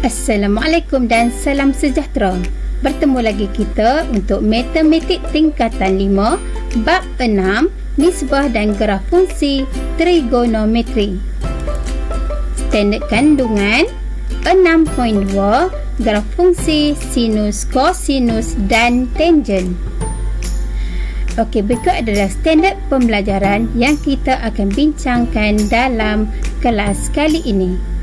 Assalamualaikum dan salam sejahtera. Bertemu lagi kita untuk matematik tingkatan 5, bab 6, nisbah dan graf fungsi trigonometri. Standard kandungan 6.2, graf fungsi sinus, kosinus dan tangent. Okey, berikut adalah standard pembelajaran yang kita akan bincangkan dalam kelas kali ini.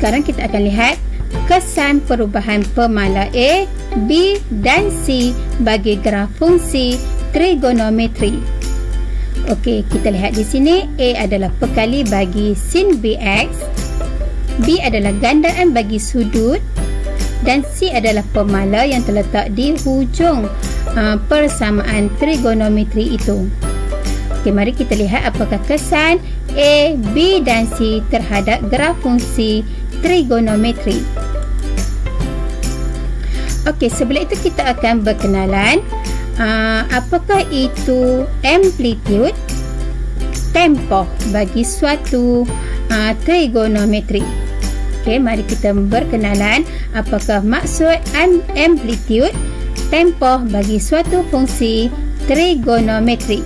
Sekarang kita akan lihat kesan perubahan pemala A, B dan C bagi graf fungsi trigonometri. Okey, kita lihat di sini A adalah perkali bagi sin BX, B adalah gandaan bagi sudut dan C adalah pemala yang terletak di hujung persamaan trigonometri itu. Okey, mari kita lihat apakah kesan A, B dan C terhadap graf fungsi trigonometri. Okey, sebelum itu kita akan berkenalan apakah itu amplitude, tempoh bagi suatu trigonometri. Okey, mari kita berkenalan apakah maksud amplitude, tempoh bagi suatu fungsi trigonometri.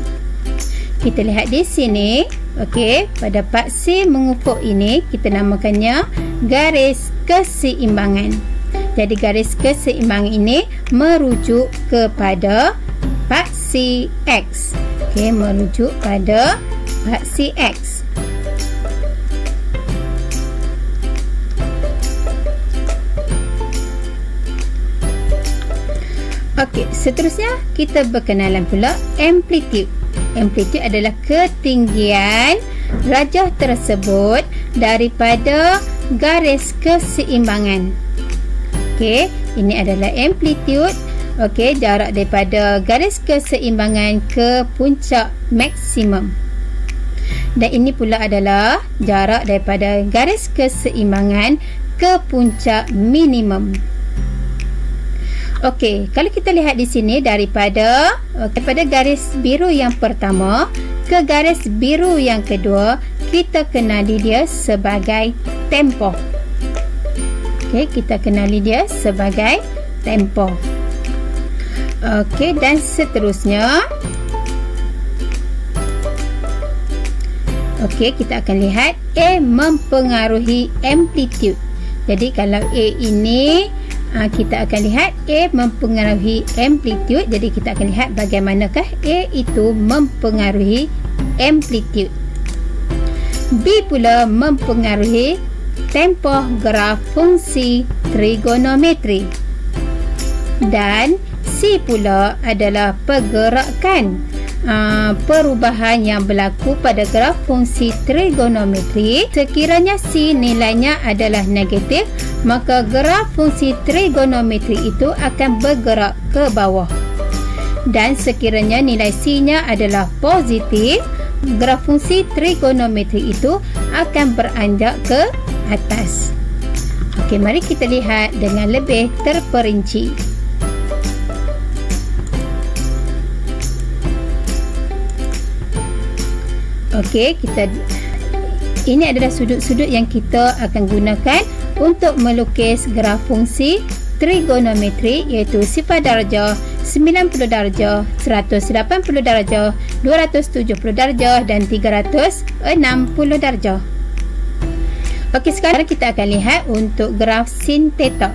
Kita lihat di sini. Okey, pada part C mengukur ini kita namakannya garis keseimbangan. Jadi garis keseimbangan ini merujuk kepada part CX. Okey, merujuk pada part CX. Okey, seterusnya kita berkenalan pula amplitude. Amplitude adalah ketinggian rajah tersebut daripada garis keseimbangan. Okey, ini adalah amplitude. Okey, jarak daripada garis keseimbangan ke puncak maksimum. Dan ini pula adalah jarak daripada garis keseimbangan ke puncak minimum. Okey, kalau kita lihat di sini daripada garis biru yang pertama ke garis biru yang kedua, kita kenali dia sebagai tempoh. Okey, kita kenali dia sebagai tempoh. Okey, dan seterusnya. Okey, kita akan lihat A mempengaruhi amplitude. Jadi kalau A ini kita akan lihat A mempengaruhi amplitude. Jadi kita akan lihat bagaimanakah A itu mempengaruhi amplitude. B pula mempengaruhi tempoh graf fungsi trigonometri. Dan C pula adalah pergerakan perubahan yang berlaku pada graf fungsi trigonometri. Sekiranya C nilainya adalah negatif, maka graf fungsi trigonometri itu akan bergerak ke bawah. Dan sekiranya nilai C-nya adalah positif, graf fungsi trigonometri itu akan beranjak ke atas. Okey, mari kita lihat dengan lebih terperinci. Okey, ini adalah sudut-sudut yang kita akan gunakan untuk melukis graf fungsi trigonometri, iaitu 0 darjah, 90 darjah, 180 darjah, 270 darjah dan 360 darjah. Okey, sekarang kita akan lihat untuk graf sin theta.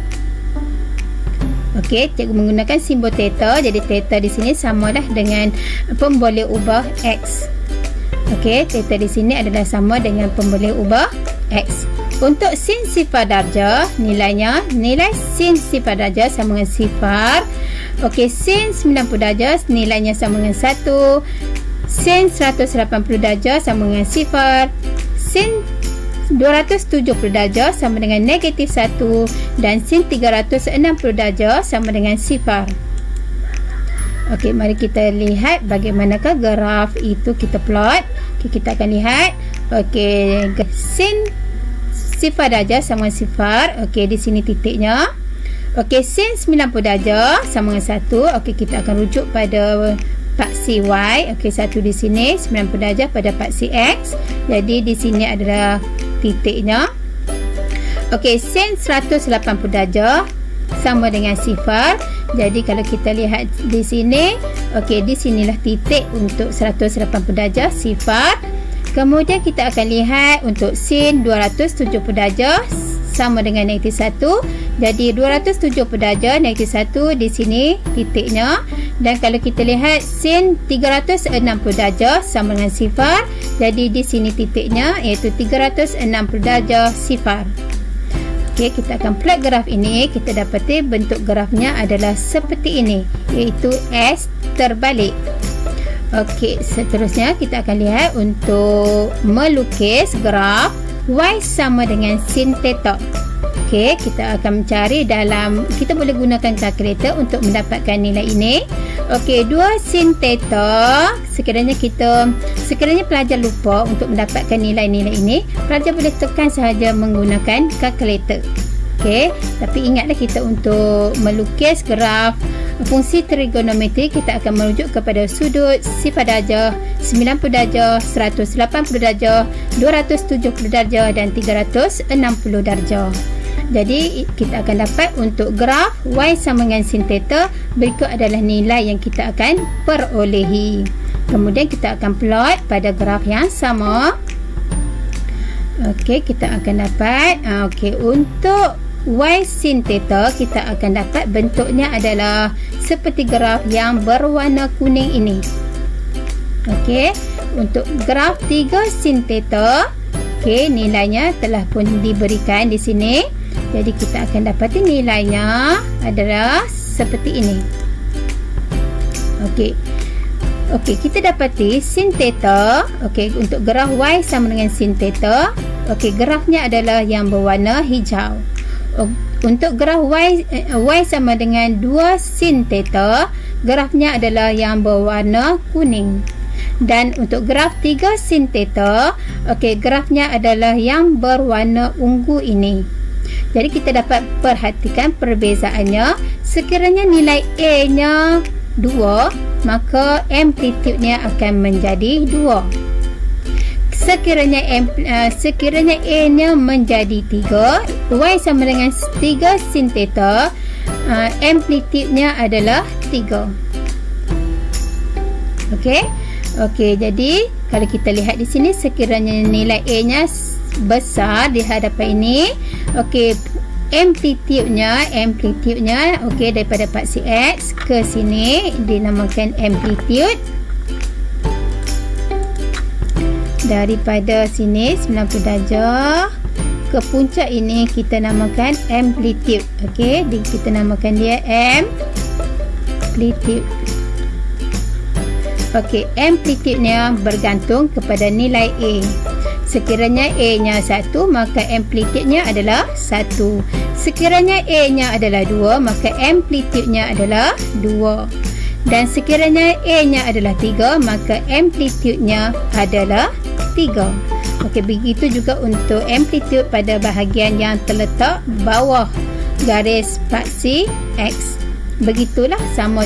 Okey, cikgu menggunakan simbol theta. Jadi theta di sini samalah dengan pemboleh ubah X. Okey, theta di sini adalah sama dengan pemboleh ubah X. Untuk sin 0 darjah, nilai sin 0 darjah sama dengan 0. Okey, sin 90 darjah nilainya sama dengan 1. Sin 180 darjah sama dengan 0. Sin 270 darjah sama dengan negatif 1. Dan sin 360 darjah sama dengan 0. Okey, mari kita lihat bagaimanakah graf itu kita plot. Okey, kita akan lihat. Okey, sin 0 darjah sama dengan 0. Okey, di sini titiknya. Okey, sin 90 darjah sama dengan 1. Okey, kita akan rujuk pada paksi Y. Okey, satu di sini 90 darjah pada paksi X. Jadi di sini adalah titiknya. Okey, sin 180 darjah sama dengan 0. Jadi kalau kita lihat di sini, okey, di sinilah titik untuk 180 darjah 0. Kemudian kita akan lihat untuk sin 270 darjah sama dengan -1. Jadi 270 darjah -1 di sini titiknya. Dan kalau kita lihat sin 360 darjah sama dengan 0. Jadi di sini titiknya iaitu 360 darjah 0. Okey, kita akan plot graf ini. Kita dapati bentuk grafnya adalah seperti ini, iaitu S terbalik. Okey, seterusnya kita akan lihat untuk melukis graf Y sama dengan sin theta. Okey, kita akan mencari dalam, kita boleh gunakan kalkulator untuk mendapatkan nilai ini. Okey, 2 sin theta, sekiranya pelajar lupa untuk mendapatkan nilai-nilai ini, pelajar boleh tekan sahaja menggunakan kalkulator. Okey, tapi ingatlah kita untuk melukis graf fungsi trigonometri, kita akan merujuk kepada sudut 0 darjah, 90 darjah, 180 darjah, 270 darjah dan 360 darjah. Jadi kita akan dapat untuk graf Y sama dengan sin theta. Berikut adalah nilai yang kita akan perolehi. Kemudian kita akan plot pada graf yang sama. Okey, kita akan dapat okey, untuk Y sin theta kita akan dapat bentuknya adalah seperti graf yang berwarna kuning ini. Okey, untuk graf 3 sin theta, okey, nilainya telah pun diberikan di sini. Jadi kita akan dapati nilainya adalah seperti ini. Okey. Okey, kita dapati sin theta. Okey, untuk graf Y sama dengan sin theta. Okey, grafnya adalah yang berwarna hijau. Untuk graf Y sama dengan 2 sin theta, grafnya adalah yang berwarna kuning. Dan untuk graf 3 sin theta, okey, grafnya adalah yang berwarna ungu ini. Jadi kita dapat perhatikan perbezaannya. Sekiranya nilai A-nya 2, maka amplitude-nya akan menjadi 2. Sekiranya A-nya menjadi 3, Y sama dengan 3 sin theta, amplitude-nya adalah 3. Okey. Okey, jadi kalau kita lihat di sini, sekiranya nilai A-nya besar di hadapan ini, okey, amplitude-nya okey, daripada paksi X ke sini dinamakan amplitude. Daripada sini 90 darjah ke puncak ini kita namakan amplitude. Okey, kita namakan dia amplitude. Okey, amplitude-nya bergantung kepada nilai A. Sekiranya A-nya 1, maka amplitude-nya adalah 1. Sekiranya A-nya adalah 2, maka amplitude-nya adalah 2. Dan sekiranya A-nya adalah 3, maka amplitude-nya adalah 3. Okey, begitu juga untuk amplitude pada bahagian yang terletak bawah garis paksi X. Begitulah, sama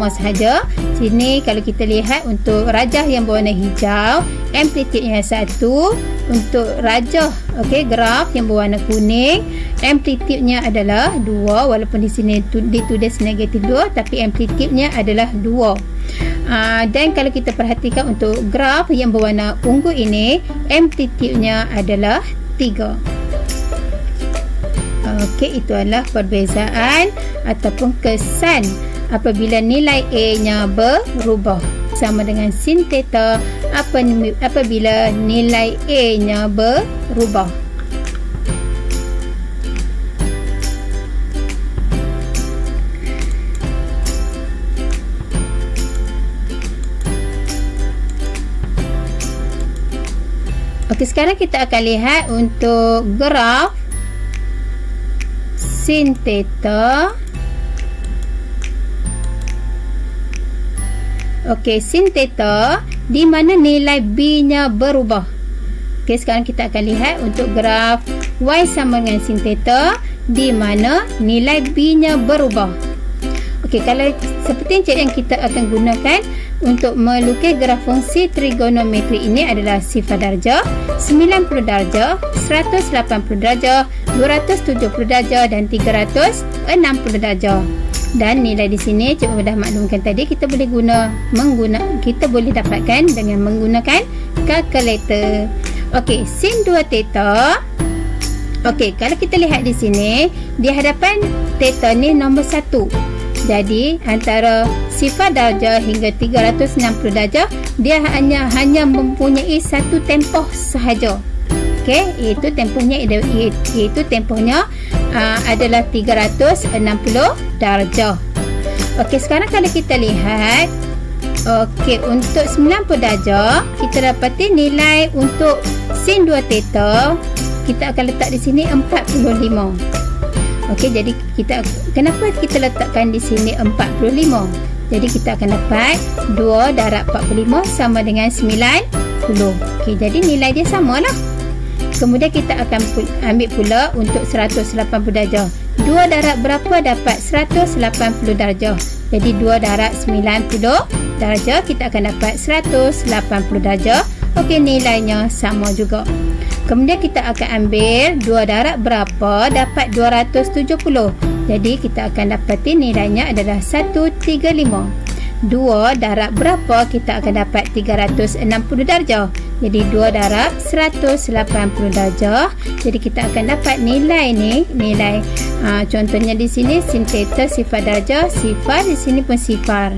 sahaja. Sini kalau kita lihat untuk rajah yang berwarna hijau, amplitude-nya 1. Untuk rajah, okey, graf yang berwarna kuning, amplitude-nya adalah 2. Walaupun di sini ditulis -2, tapi amplitude-nya adalah 2. Dan kalau kita perhatikan untuk graf yang berwarna ungu ini, amplitude-nya adalah 3. Okey, itu adalah perbezaan ataupun kesan apabila nilai A-nya berubah sama dengan sin theta apabila nilai A-nya berubah. Okey, sekarang kita akan lihat untuk graf sin theta. Okey, sin theta di mana nilai B-nya berubah. Okey, sekarang kita akan lihat untuk graf Y sama dengan sin theta di mana nilai B-nya berubah. Okey, kalau seperti yang kita akan gunakan untuk melukis graf fungsi trigonometri ini adalah sifar darjah, 90 darjah, 180 darjah, 270 darjah dan 360 darjah. Dan nilai di sini cikgu dah maklumkan tadi, kita boleh kita boleh dapatkan dengan menggunakan kalkulator. Okey, sin 2 theta. Okey, kalau kita lihat di sini, di hadapan theta ni nombor 1. Jadi antara sifar darjah hingga 360 darjah, dia hanya mempunyai satu tempoh sahaja. Okey, iaitu tempohnya adalah 360 darjah. Okey, sekarang kalau kita lihat, okey, untuk 90 darjah kita dapati nilai untuk sin 2 theta kita akan letak di sini 45. Okey, jadi kenapa kita letakkan di sini 45? Jadi kita akan dapat 2 darab 45 sama dengan 90. Okey, jadi nilai dia samalah. Kemudian kita akan ambil pula untuk 180 darjah. 2 darab berapa dapat 180 darjah. Jadi 2 darab 90 darjah kita akan dapat 180 darjah. Okey, nilainya sama juga. Kemudian kita akan ambil 2 darab berapa dapat 270. Jadi kita akan dapati nilainya adalah 135. 2 darab berapa kita akan dapat 360 darjah. Jadi 2 darab 180 darjah. Jadi kita akan dapat nilai ni, contohnya di sini sin theta sifar darjah, sifar di sini pun sifar.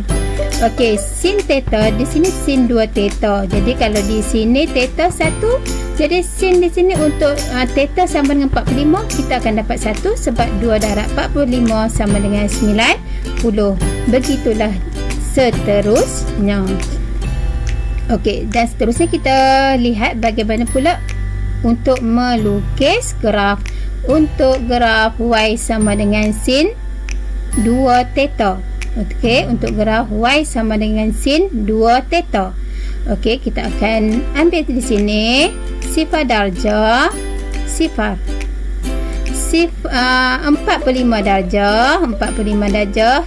Okey, sin theta di sini sin 2 theta. Jadi kalau di sini theta 1, jadi sin di sini untuk theta sama dengan 45, kita akan dapat 1 sebab 2 darab 45 sama dengan 90. Begitulah seterusnya. Okey, dan seterusnya kita lihat bagaimana pula untuk melukis graf. Untuk graf y sama dengan sin 2 theta. Okey, untuk graf y sama dengan sin 2 theta. Okey, kita akan ambil di sini sifar darjah, sifar. 45 darjah,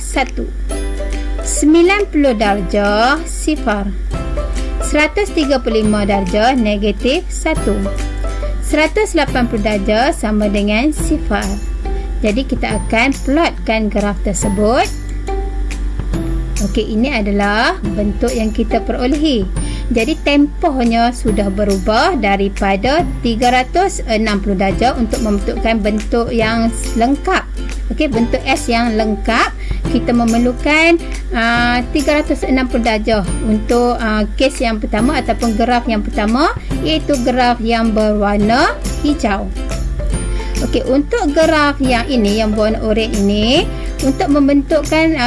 1. 90 darjah, sifar. 135 darjah, negatif 1. 180 darjah sama dengan sifar. Jadi kita akan plotkan graf tersebut. Okey, ini adalah bentuk yang kita perolehi. Jadi tempohnya sudah berubah daripada 360 darjah untuk membentukkan bentuk yang lengkap. Okey, bentuk S yang lengkap, kita memerlukan 360 darjah untuk kes yang pertama ataupun graf yang pertama, iaitu graf yang berwarna hijau. Okey, untuk graf yang ini, yang berwarna oranye ini, untuk membentukkan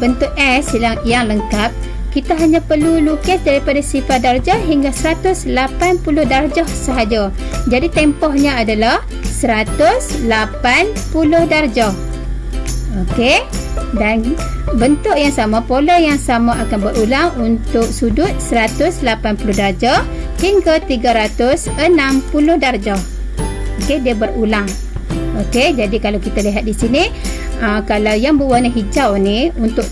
bentuk S yang lengkap, kita hanya perlu lukis daripada sifar darjah hingga 180 darjah sahaja. Jadi tempohnya adalah 180 darjah. Okey, dan bentuk yang sama, pola yang sama akan berulang untuk sudut 180 darjah hingga 360 darjah. Okey, dia berulang. Okey, jadi kalau kita lihat di sini, kalau yang berwarna hijau ni untuk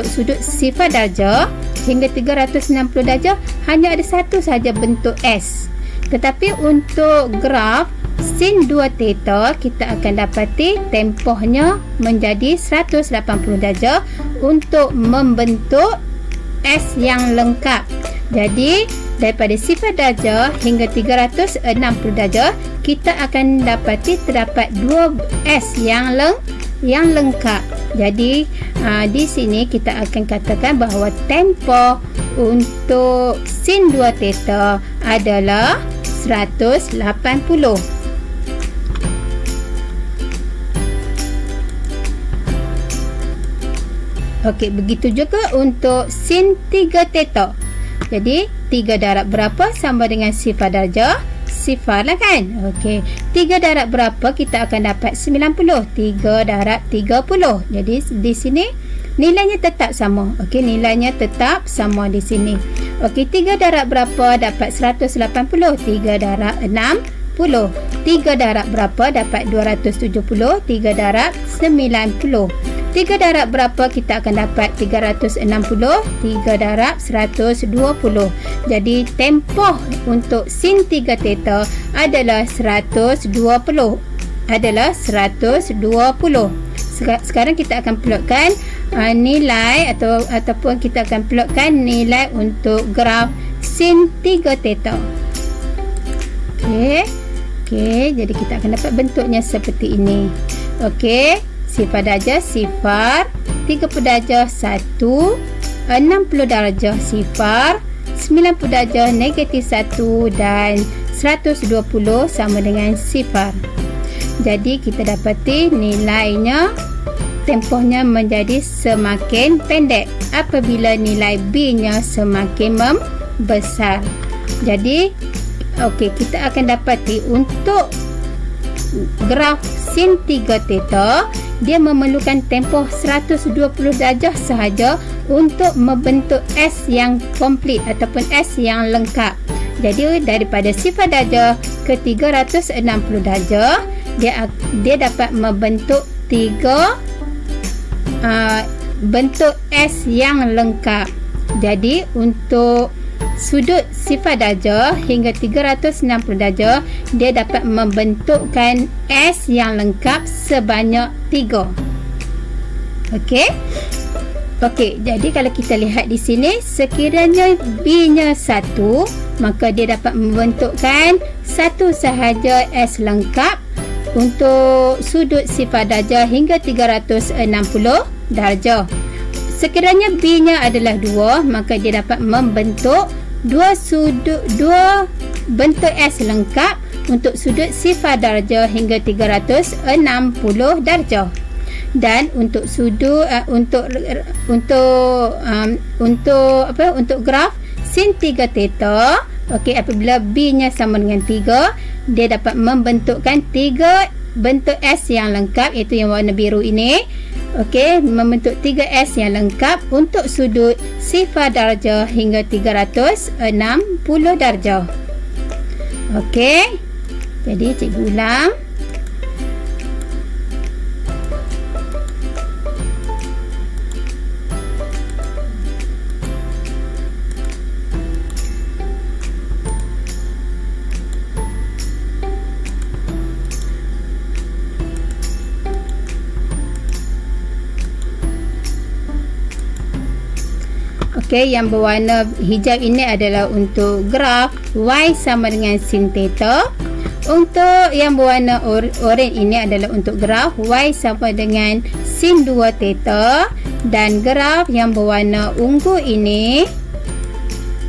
sudut sifar darjah hingga 360 darjah hanya ada satu sahaja bentuk S. Tetapi untuk graf sin 2 theta kita akan dapati tempohnya menjadi 180 darjah untuk membentuk S yang lengkap. Jadi daripada sifar darjah hingga 360 darjah kita akan dapati terdapat 2 S yang lengkap. Jadi di sini kita akan katakan bahawa tempoh untuk sin 2 theta adalah 180. Okey, begitu juga untuk sin 3 theta. Jadi 3 darab berapa sama dengan sifar darjah? Sifar lah kan. Okey, 3 darab berapa kita akan dapat 90. 3 darab 30. Jadi di sini nilainya tetap sama. Okey, nilainya tetap sama di sini. Okey, 3 darab berapa dapat 180. 3 darab 60. 3 darab berapa dapat 270. 3 darab 90. 3 darab berapa? Kita akan dapat 360. 3 darab 120. Jadi tempoh untuk sin 3 theta adalah 120. Sekarang kita akan plotkan nilai ataupun kita akan plotkan nilai untuk graf sin 3 theta. Okey, jadi kita akan dapat bentuknya seperti ini. Okey, sifar darjah sifar, 30 darjah 1, 60 darjah sifar, 90 darjah negatif 1 dan 120 sama dengan sifar. Jadi kita dapati nilainya, tempohnya menjadi semakin pendek apabila nilai B-nya semakin membesar. Jadi okey, kita akan dapati untuk graf sin 3 theta dia memerlukan tempoh 120 darjah sahaja untuk membentuk S yang komplit ataupun S yang lengkap. Jadi daripada sifar darjah ke 360 darjah dia dapat membentuk 3 bentuk S yang lengkap. Jadi untuk sudut sifar darjah hingga 360 darjah dia dapat membentukkan S yang lengkap sebanyak 3. Okey, jadi kalau kita lihat di sini, sekiranya B-nya 1, maka dia dapat membentukkan satu sahaja S lengkap untuk sudut sifar darjah hingga 360 darjah. Sekiranya B-nya adalah 2, maka dia dapat membentuk dua bentuk S lengkap untuk sudut sifar darjah hingga 360 darjah. Dan untuk sudut untuk graf sin 3 theta, apabila B-nya sama dengan 3, dia dapat membentukkan 3 bentuk S yang lengkap, iaitu yang warna biru ini. Membentuk 3S yang lengkap untuk sudut sifar darjah hingga 360 darjah. Jadi cikgu ulang. Yang berwarna hijau ini adalah untuk graf Y sama dengan sin theta. Untuk yang berwarna oranye ini adalah untuk graf Y sama dengan sin 2 theta. Dan graf yang berwarna ungu ini,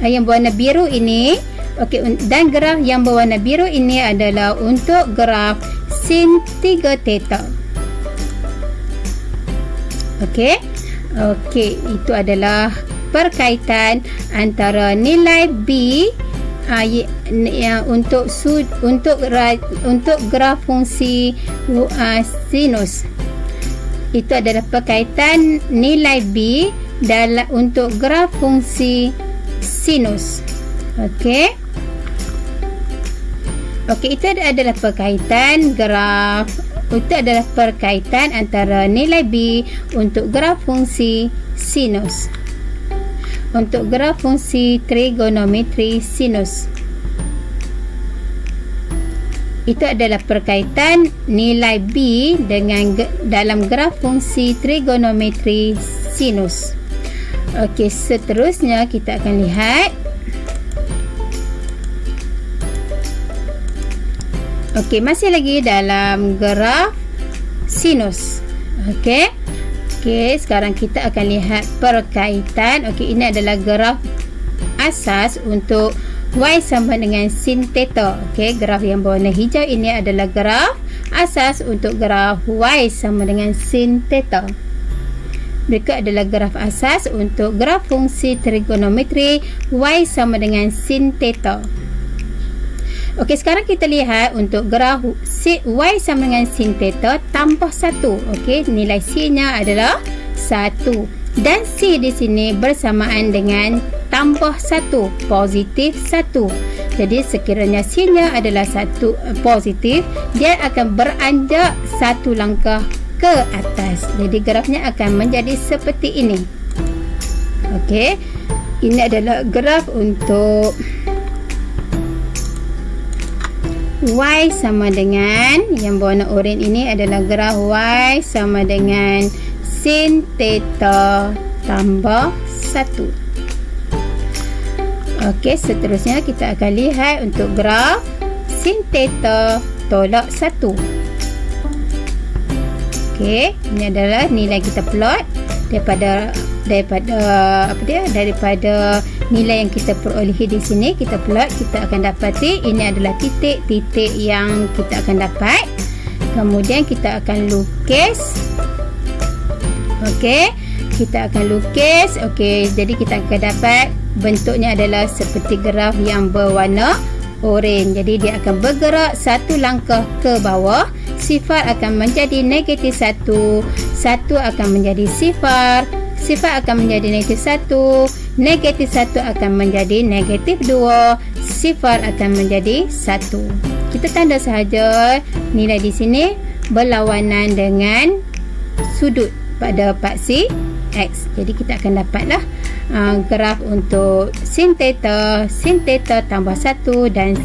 yang berwarna biru ini, dan graf yang berwarna biru ini adalah untuk graf sin 3 theta. Itu adalah perkaitan antara nilai B untuk graf fungsi sinus. Itu adalah perkaitan nilai B untuk graf fungsi sinus. Itu adalah perkaitan graf. Itu adalah perkaitan antara nilai B untuk graf fungsi sinus. Untuk graf fungsi trigonometri sinus, itu adalah perkaitan nilai B dalam graf fungsi trigonometri sinus. Seterusnya kita akan lihat. Masih lagi dalam graf sinus. Sekarang kita akan lihat perkaitan. Ini adalah graf asas untuk Y sama dengan sin theta. Graf yang berwarna hijau ini adalah graf asas untuk graf Y sama dengan sin theta. Berikut adalah graf asas untuk graf fungsi trigonometri Y sama dengan sin theta. Sekarang kita lihat untuk graf Y sama dengan sin theta tambah 1. Nilai C-nya adalah 1. Dan C di sini bersamaan dengan tambah 1, positif 1. Jadi sekiranya C-nya adalah 1 positif, dia akan beranjak 1 langkah ke atas. Jadi grafnya akan menjadi seperti ini. Okey, ini adalah graf untuk Y sama dengan, yang berwarna oranye ini adalah graf Y sama dengan sin theta tambah 1. Okey, seterusnya kita akan lihat untuk graf sin theta tolak 1. Okey, ini adalah nilai kita plot daripada nilai yang kita perolehi di sini. Kita plot, kita akan dapati ini adalah titik-titik yang kita akan dapat. Kemudian kita akan lukis. Okey, kita akan lukis. Okey, jadi kita akan dapat bentuknya adalah seperti graf yang berwarna oranye. Jadi dia akan bergerak satu langkah ke bawah. Sifar akan menjadi negatif 1, 1 akan menjadi sifar, sifar akan menjadi negatif 1, negatif 1 akan menjadi negatif 2, sifar akan menjadi 1. Kita tanda sahaja nilai di sini berlawanan dengan sudut pada paksi X. Jadi kita akan dapatlah graf untuk sin theta tambah 1 dan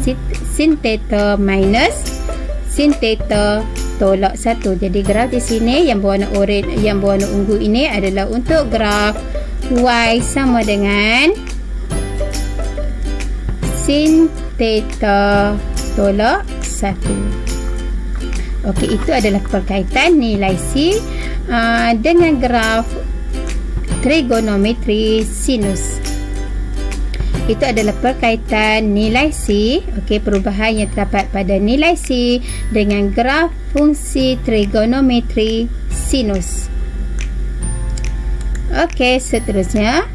sin theta minus sin theta tolak 1. Jadi graf di sini yang berwarna oranye, yang berwarna ungu ini adalah untuk graf Y sama dengan sin theta tolak 1. Okey, itu adalah perkaitan nilai C dengan graf trigonometri sinus. Itu adalah perkaitan nilai C. Okey, perubahan yang terdapat pada nilai C dengan graf fungsi trigonometri sinus. Okey, seterusnya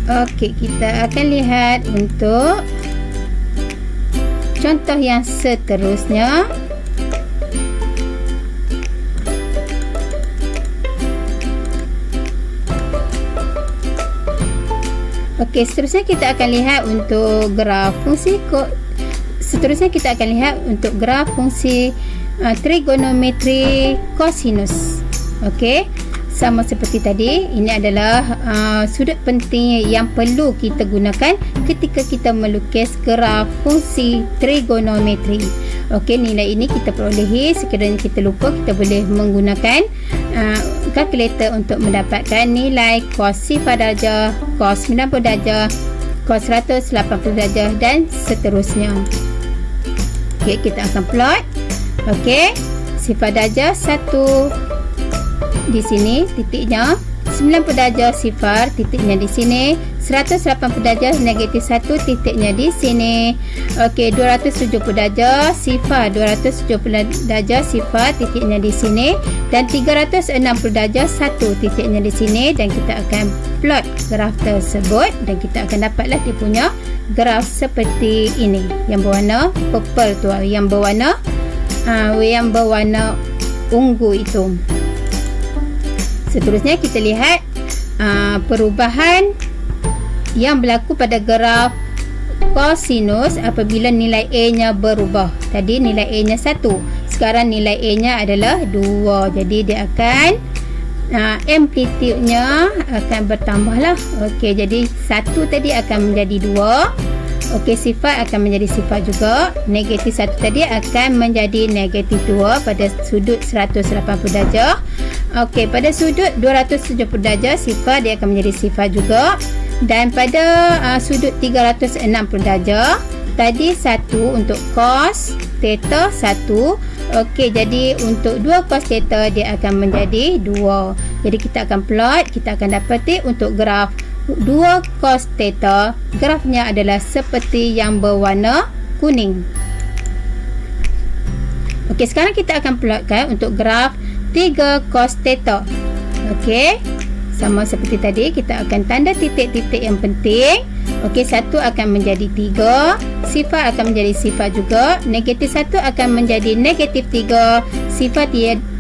okey, kita akan lihat untuk contoh yang seterusnya. Okey, seterusnya kita akan lihat untuk graf fungsi trigonometri kosinus. Okey, sama seperti tadi, ini adalah sudut penting yang perlu kita gunakan ketika kita melukis graf fungsi trigonometri. Okey, nilai ini kita perolehi. Sekiranya kita lupa, kita boleh menggunakan kalkulator untuk mendapatkan nilai cos sifar darjah, cos 90 darjah, cos 180 darjah dan seterusnya. Okey, kita akan plot. Okey, sifar darjah 1 di sini titiknya, 90 darjah sifar titiknya di sini, 180 darjah negatif 1 titiknya di sini. Okey, 270 darjah sifar, 270 darjah sifar titiknya di sini, dan 360 darjah 1 titiknya di sini. Dan kita akan plot graf tersebut dan kita akan dapatlah dia punya graf seperti ini yang berwarna purple tu, yang berwarna ungu itu. Seterusnya kita lihat perubahan yang berlaku pada graf kosinus apabila nilai A nya berubah. Tadi nilai A nya 1, sekarang nilai A nya adalah 2. Jadi dia akan amplitude-nya akan bertambah lah. Okey, jadi 1 tadi akan menjadi 2. Okey, sifar akan menjadi sifar juga. Negatif 1 tadi akan menjadi negatif 2 pada sudut 180 darjah. Okey, pada sudut 270 darjah sifar dia akan menjadi sifar juga. Dan pada sudut 360 darjah tadi 1 untuk cos theta 1. Okey, jadi untuk 2 cos theta dia akan menjadi 2. Jadi kita akan plot, kita akan dapati untuk graf 2 cos theta, grafnya adalah seperti yang berwarna kuning. Okey, sekarang kita akan plotkan untuk graf 3 cos theta. Okey, sama seperti tadi, kita akan tanda titik-titik yang penting. Okey, 1 akan menjadi 3, sifar akan menjadi sifar juga, negatif 1 akan menjadi negatif 3, sifar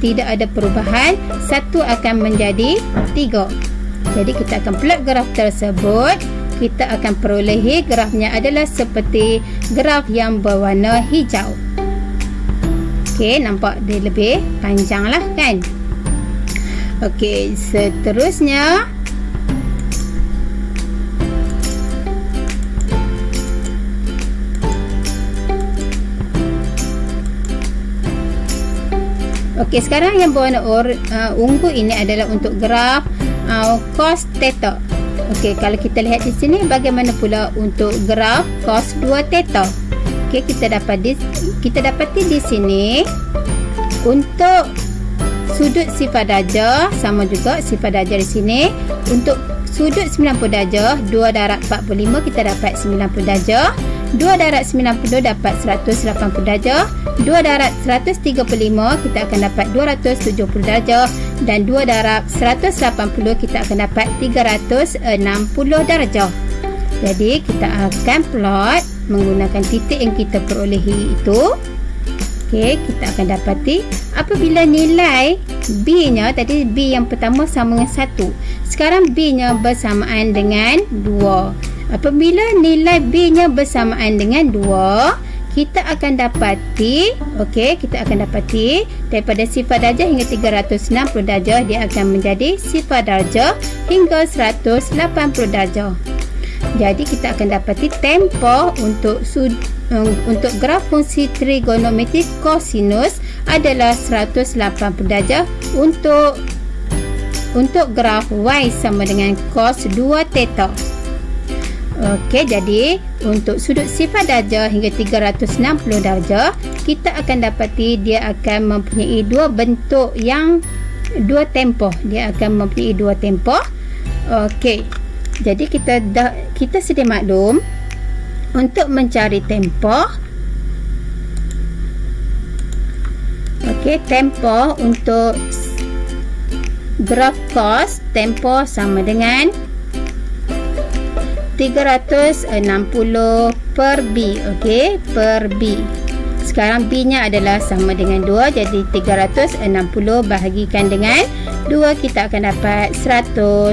tidak ada perubahan, 1 akan menjadi 3. Jadi kita akan plot graf tersebut kita akan perolehi grafnya adalah seperti graf yang berwarna hijau. Okey, nampak dia lebih panjang lah kan. Okey, seterusnya okey, sekarang yang berwarna ungu ini adalah untuk graf cos theta. Okey, kalau kita lihat di sini bagaimana pula untuk graf cos 2 theta. Okey, kita dapati di sini untuk sudut sifar darjah sama juga sifar darjah di sini. Untuk sudut 90 darjah 2 darab 45 kita dapat 90 darjah. 2 darab 90 dapat 180 darjah. 2 darab 135 kita akan dapat 270 darjah. Dan 2 darab 180 kita akan dapat 360 darjah. Jadi kita akan plot menggunakan titik yang kita perolehi itu. Okey, kita akan dapati apabila nilai B nya, tadi B yang pertama sama dengan 1. Sekarang B nya bersamaan dengan 2. Apabila nilai B nya bersamaan dengan 2, kita akan dapati, okey, kita akan dapati daripada sifar darjah hingga 360 darjah dia akan menjadi sifar darjah hingga 180 darjah. Jadi kita akan dapati tempoh untuk graf fungsi trigonometri kosinus adalah 180 darjah untuk graf y sama dengan cos 2 theta. Okey, jadi untuk sudut sifar darjah hingga 360 darjah kita akan dapati dia akan mempunyai dua tempoh. Dia akan mempunyai dua tempoh. Okey. Jadi kita sedia maklum untuk mencari tempoh. Okey, tempoh untuk graf cos, tempoh sama dengan 360 per B. Okey, per B. Sekarang B nya adalah sama dengan 2, jadi 360 bahagikan dengan 2 kita akan dapat 180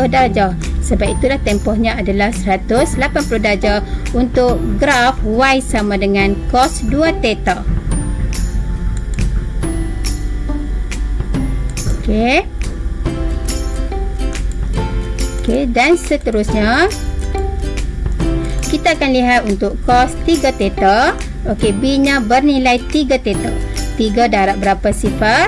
darjah. Sebab itulah tempohnya adalah 180 darjah untuk graf y sama dengan cos 2 theta. Okey. Okey, dan seterusnya kita akan lihat untuk cos 3 theta. Okey, B nya bernilai 3 theta. 3 darab berapa sifar?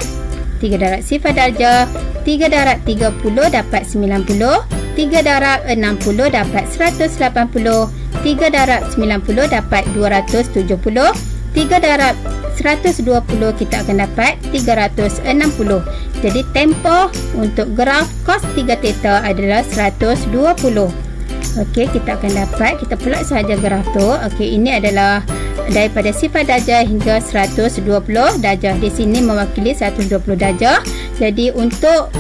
3 darab sifar darjah. 3 darab 30 dapat 90. 3 darab 60 dapat 180. 3 darab 90 dapat 270. 3 darab 120 kita akan dapat 360. Jadi tempoh untuk graf cos 3 theta adalah 120. Okey, kita akan dapat, kita plot sahaja graf tu. Okey, ini adalah daripada sifar darjah hingga 120 darjah. Di sini mewakili 120 darjah. Jadi untuk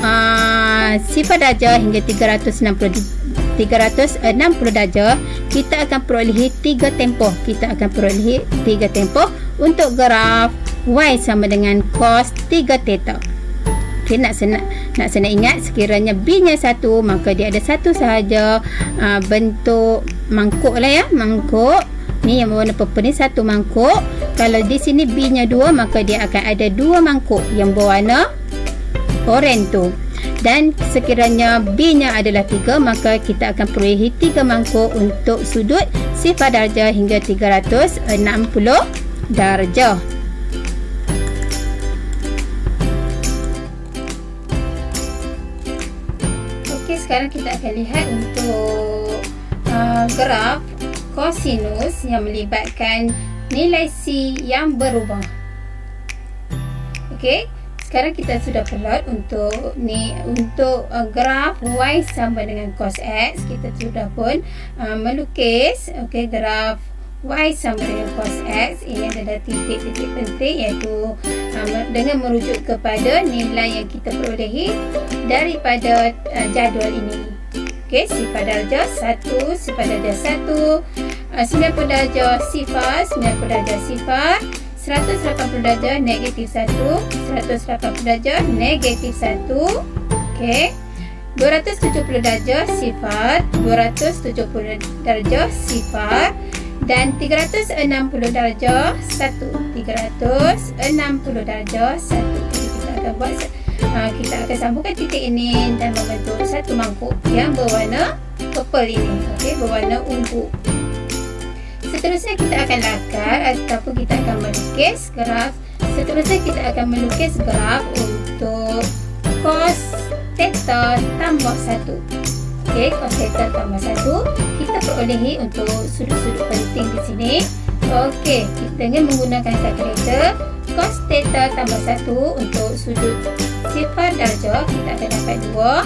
sifar darjah hingga 360 darjah, kita akan perolehi 3 tempoh. Kita akan perolehi 3 tempoh untuk graf y sama dengan cos 3 theta. Okay, nak senang ingat, sekiranya B nya 1, maka dia ada satu sahaja bentuk mangkuk lah ya, mangkuk. Ni yang berwarna purple ni satu mangkuk. Kalau di sini B nya 2, maka dia akan ada 2 mangkuk yang berwarna oranye tu. Dan sekiranya B nya adalah 3, maka kita akan perolehi 3 mangkuk untuk sudut sifar darjah hingga 360 darjah. Sekarang kita akan lihat untuk graf kosinus yang melibatkan nilai C yang berubah. Okey, sekarang kita sudah plot untuk graf y sama dengan cos x. Kita sudah pun melukis okey graf y sama dengan cos x. Ini adalah titik-titik penting, iaitu dengan merujuk kepada nilai yang kita perolehi daripada jadual ini. Okey, sifar darjah 1, sifar darjah 1, 90 darjah sifar, 90 darjah sifar, 180 darjah negatif 1, 180 darjah negatif 1. Okey, 270 darjah sifar, 270 darjah sifar, dan 360 darjah 1. 360 darjah 1. Jadi kita akan buat kita akan sambungkan titik ini dan membentuk satu mangkuk yang berwarna purple ini, okey, berwarna ungu. Seterusnya kita akan lakar ataupun kita akan melukis graf. Seterusnya kita akan melukis graf untuk cos theta tambah 1. Okey, cos theta tambah 1 kita perolehi untuk sudut-sudut penting di sini. Okey, dengan menggunakan kalkulator, cos theta tambah 1 untuk sudut 0 darjah kita akan dapat 2.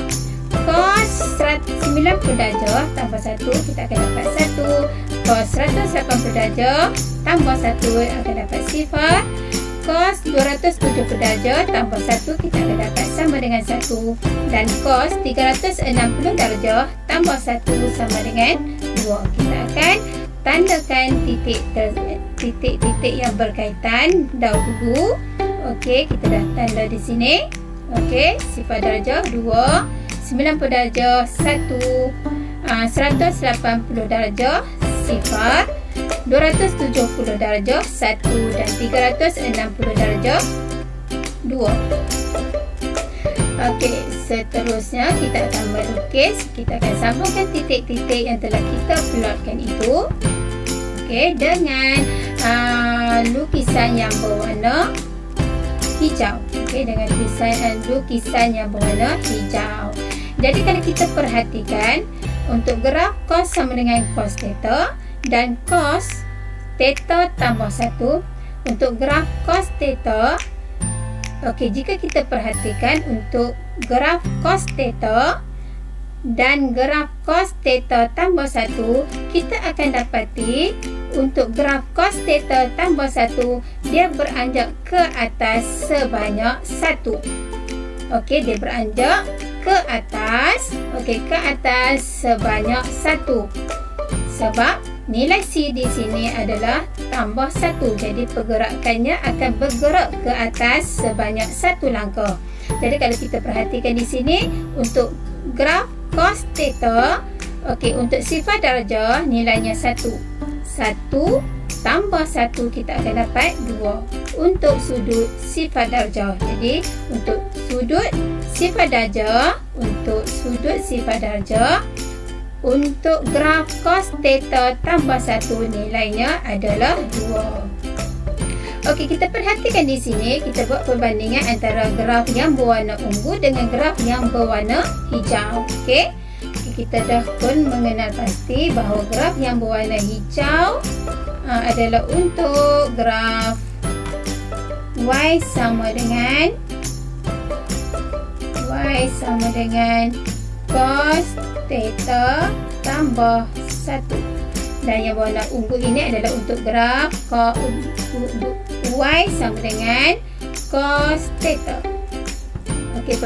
Cos 90 darjah tambah 1 kita akan dapat 1. Cos 180 darjah tambah 1 akan dapat 0. Cos 270 darjah tambah 1 kita akan dapat sama dengan 1. Dan cos 360 darjah tambah 1 sama dengan 2. Kita akan tandakan titik-titik yang berkaitan dahulu. Okey, kita dah tanda di sini. Okey, 0 darjah 2, 90 darjah 1, 180 darjah 0, 270 darjah 1 dan 360 darjah 2. Okey, seterusnya kita akan melukis. Kita akan sambungkan titik-titik yang telah kita plotkan itu. Okey, dengan lukisan yang berwarna hijau. Okey, dengan lukisan yang berwarna hijau. Jadi kalau kita perhatikan untuk graf cos sama dengan cos theta dan cos theta tambah 1 untuk graf cos theta. Okey, jika kita perhatikan untuk graf cos theta dan graf cos theta tambah 1, kita akan dapati untuk graf cos theta tambah 1 dia beranjak ke atas sebanyak 1. Okey, dia beranjak ke atas. Okey, ke atas sebanyak 1. Sebab nilai C di sini adalah tambah 1. Jadi pergerakannya akan bergerak ke atas sebanyak 1 langkah. Jadi kalau kita perhatikan di sini untuk graf cos theta, okey, untuk 0 darjah nilainya 1. 1 tambah 1 kita akan dapat 2 untuk sudut 0 darjah. Jadi untuk sudut 0 darjah, untuk sudut 0 darjah, untuk graf cos theta tambah 1 nilainya adalah 2. Okey, kita perhatikan di sini, kita buat perbandingan antara graf yang berwarna ungu dengan graf yang berwarna hijau. Okey, kita dah pun mengenal pasti bahawa graf yang berwarna hijau adalah untuk graf Y sama dengan cos theta tambah 1. Dan yang berwarna ungu ini adalah untuk graf Y sama dengan cos theta. Okey,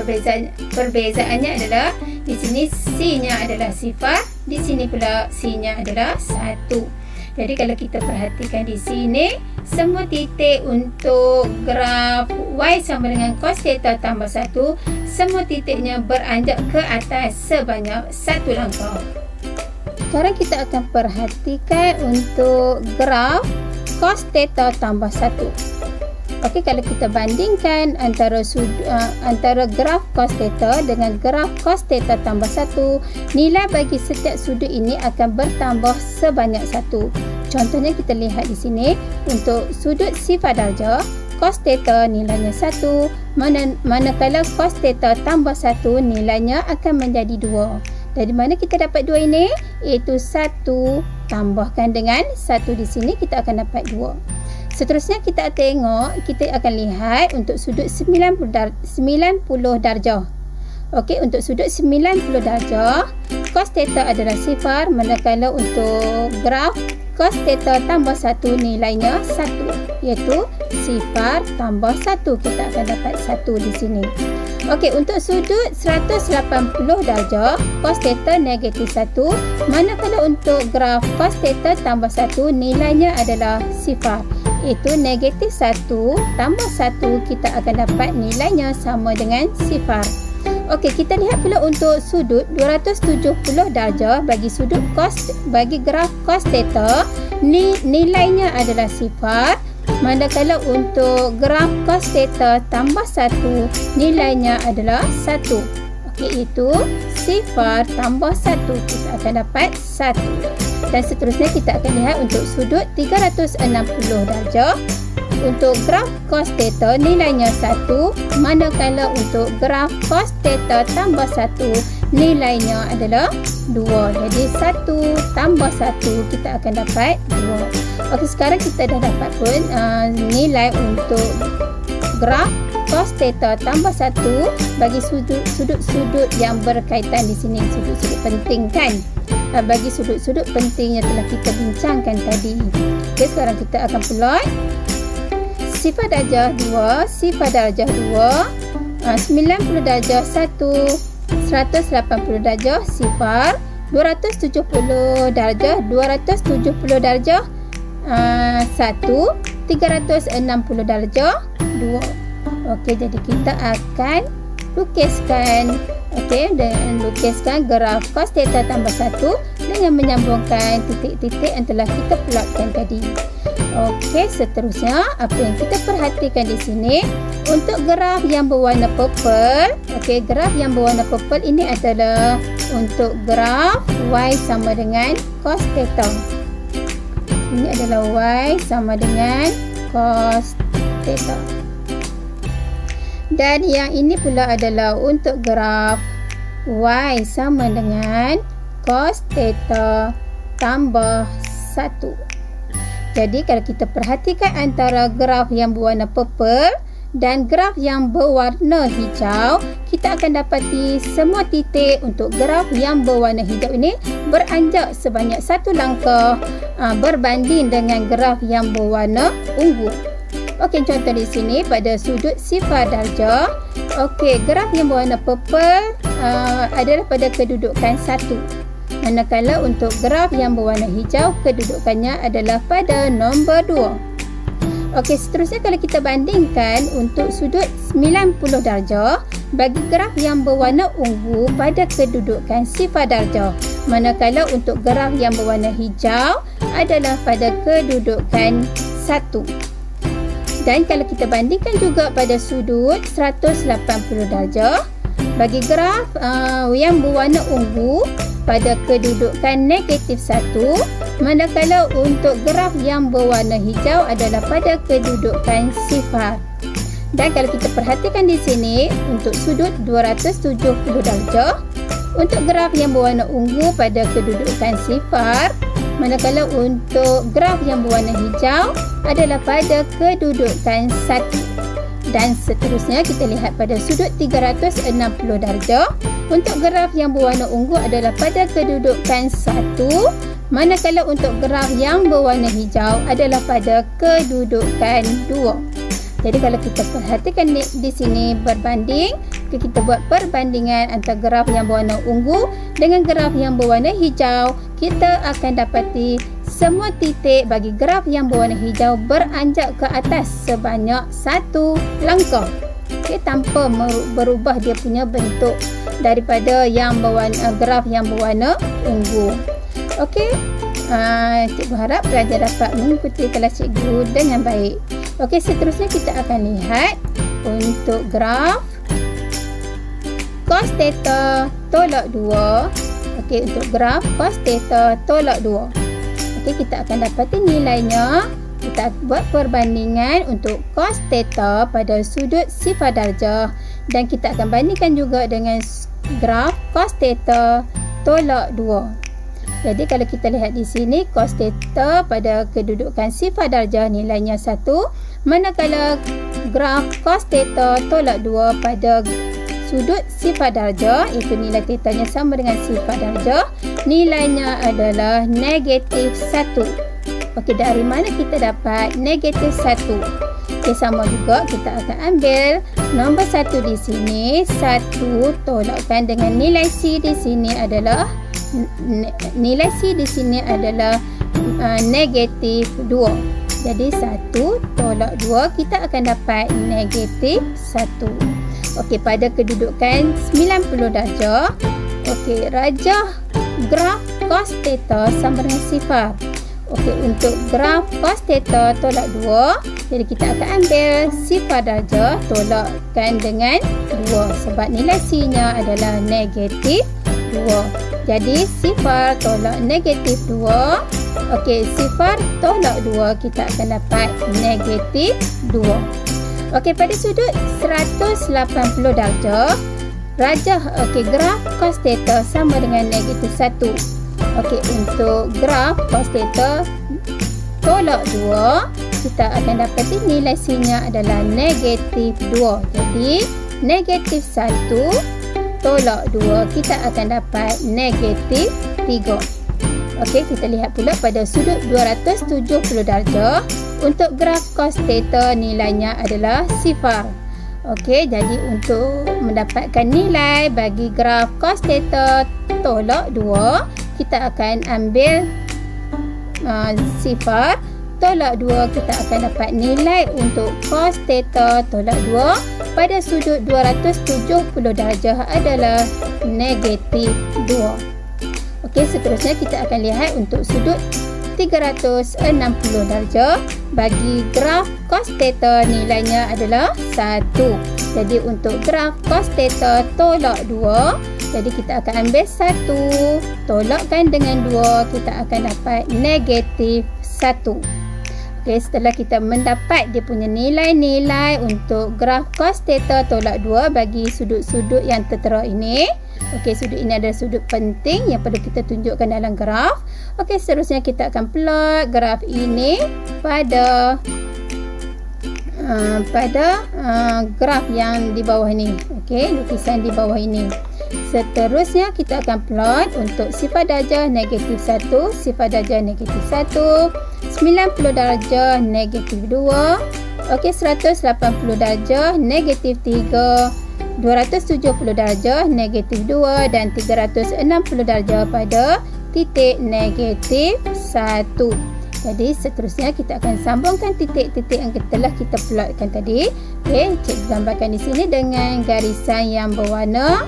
perbezaannya adalah di sini C-nya adalah 0, di sini pula C-nya adalah 1. Jadi kalau kita perhatikan di sini, semua titik untuk graf Y sama dengan cos theta tambah 1, semua titiknya beranjak ke atas sebanyak 1 langkah. Sekarang kita akan perhatikan untuk graf cos theta tambah 1. Okey, kalau kita bandingkan antara graf cos theta dengan graf cos theta tambah 1, nilai bagi setiap sudut ini akan bertambah sebanyak 1. Contohnya kita lihat di sini untuk sudut 0 darjah, cos theta nilainya 1, manakala cos theta tambah 1 nilainya akan menjadi 2. Dari mana kita dapat 2 ini? Iaitu 1 tambahkan dengan 1 di sini kita akan dapat 2. Seterusnya kita akan lihat untuk sudut 90 darjah. Okey, untuk sudut 90 darjah, cos theta adalah 0, manakala untuk graf cos theta tambah 1 nilainya 1, iaitu 0 tambah 1 kita akan dapat 1 di sini. Okey, untuk sudut 180 darjah, cos theta negatif 1, manakala untuk graf cos theta tambah 1 nilainya adalah 0. Itu negatif 1 tambah 1 kita akan dapat nilainya sama dengan 0. Okey, kita lihat pula untuk sudut 270 darjah bagi sudut bagi graf cos theta, nilainya adalah 0. Manakala untuk graf cos theta tambah 1, nilainya adalah 1. Okey, itu 0 tambah 1, kita akan dapat 1. Dan seterusnya kita akan lihat untuk sudut 360 darjah. Untuk graf cos theta nilainya 1, manakala untuk graf cos theta tambah 1 nilainya adalah 2. Jadi 1 tambah 1 kita akan dapat 2. Okey, sekarang kita dah dapat pun nilai untuk graf cos theta tambah 1 bagi sudut-sudut yang berkaitan di sini, sudut-sudut penting kan. Bagi sudut-sudut penting yang telah kita bincangkan tadi. Okey, sekarang kita akan plot sifar darjah 2, sifar darjah 2, 90 darjah 1, 180 darjah sifar, 270 darjah, 270 darjah 1, 360 darjah 2. Okey, jadi kita akan lukiskan, okey, dan lukiskan graf cos theta tambah 1 dengan menyambungkan titik-titik yang telah kita plotkan tadi. Okey, seterusnya apa yang kita perhatikan di sini untuk graf yang berwarna purple. Okey, graf yang berwarna purple ini adalah untuk graf y sama dengan cos theta. Ini adalah y sama dengan cos theta. Dan yang ini pula adalah untuk graf y sama dengan cos theta tambah 1. Jadi kalau kita perhatikan antara graf yang berwarna purple dan graf yang berwarna hijau, kita akan dapati semua titik untuk graf yang berwarna hijau ini beranjak sebanyak 1 langkah berbanding dengan graf yang berwarna ungu. Okey, contoh di sini pada sudut sifar darjah. Okey, graf yang berwarna purple adalah pada kedudukan 1. Manakala untuk graf yang berwarna hijau, kedudukannya adalah pada nombor 2. Okey, seterusnya kalau kita bandingkan untuk sudut 90 darjah bagi graf yang berwarna ungu pada kedudukan sifar darjah. Manakala untuk graf yang berwarna hijau adalah pada kedudukan 1. Dan kalau kita bandingkan juga pada sudut 180 darjah bagi graf yang berwarna ungu pada kedudukan negatif 1, manakala untuk graf yang berwarna hijau adalah pada kedudukan sifar. Dan kalau kita perhatikan di sini untuk sudut 270 darjah untuk graf yang berwarna ungu pada kedudukan sifar, manakala untuk graf yang berwarna hijau adalah pada kedudukan 1. Dan seterusnya kita lihat pada sudut 360 darjah untuk graf yang berwarna ungu adalah pada kedudukan 1, manakala untuk graf yang berwarna hijau adalah pada kedudukan 2. Jadi kalau kita perhatikan di sini berbanding, kita buat perbandingan antara graf yang berwarna ungu dengan graf yang berwarna hijau, kita akan dapati semua titik bagi graf yang berwarna hijau beranjak ke atas sebanyak 1 langkah. Okey, tanpa berubah dia punya bentuk daripada yang berwarna graf yang berwarna ungu. Okey, cikgu harap pelajar dapat mengikuti kelas cikgu dengan baik. Okey, seterusnya kita akan lihat untuk graf cos theta tolak 2. Okey, untuk graf cos theta tolak 2. Okey, kita akan dapati nilainya. Kita buat perbandingan untuk cos theta pada sudut sifar darjah dan kita akan bandingkan juga dengan graf cos theta tolak 2. Jadi kalau kita lihat di sini cos theta pada kedudukan sifar darjah nilainya 1, manakala graf cos theta tolak 2 pada sudut sifar darjah, iaitu nilai tetanya sama dengan sifar darjah, nilainya adalah negatif 1. Okey, dari mana kita dapat negatif 1? Okey, sama juga kita akan ambil nombor 1 di sini, 1 tolakkan dengan nilai C di sini adalah negatif 2. Jadi 1 tolak 2 kita akan dapat negatif 1. Okey, pada kedudukan 90 darjah. Okey, rajah graf cos theta sama dengan sifar. Okey, untuk graf cos theta tolak 2, jadi kita akan ambil sifar darjah tolakkan dengan 2 sebab nilai C-nya adalah negatif 2. Jadi sifar tolak negatif 2. Okey, sifar tolak 2 kita akan dapat negatif 2. Okey, pada sudut 180 darjah, rajah graf cos theta sama dengan negatif 1. Okey, untuk graf cos theta tolak 2, kita akan dapati nilai C-nya adalah negatif 2. Jadi, negatif 1 tolak 2, kita akan dapat negatif 3. Okey, kita lihat pula pada sudut 270 darjah. Untuk graf cos theta nilainya adalah sifar. Okey, jadi untuk mendapatkan nilai bagi graf cos theta tolak 2, kita akan ambil sifar tolak 2, kita akan dapat nilai untuk cos theta tolak 2 pada sudut 270 darjah adalah negatif 2. Okey, seterusnya kita akan lihat untuk sudut 360 darjah. Bagi graf cos theta nilainya adalah 1. Jadi untuk graf cos theta tolak 2, jadi kita akan ambil 1 tolakkan dengan 2, kita akan dapat negatif 1. Okey, setelah kita mendapat dia punya nilai-nilai untuk graf cos theta tolak 2 bagi sudut-sudut yang tertera ini. Okey, sudut ini adalah sudut penting yang perlu kita tunjukkan dalam graf. Okey, seterusnya kita akan plot graf ini pada graf yang di bawah ini. Okey, lukisan di bawah ini. Seterusnya kita akan plot untuk sifar darjah negatif 1, sifar darjah negatif 1, 90 darjah negatif 2, okey, 180 darjah negatif 3, 270 darjah negatif 2 dan 360 darjah pada titik negatif 1. Jadi seterusnya kita akan sambungkan titik-titik yang telah kita plotkan tadi. Okey, cikgu gambarkan di sini dengan garisan yang berwarna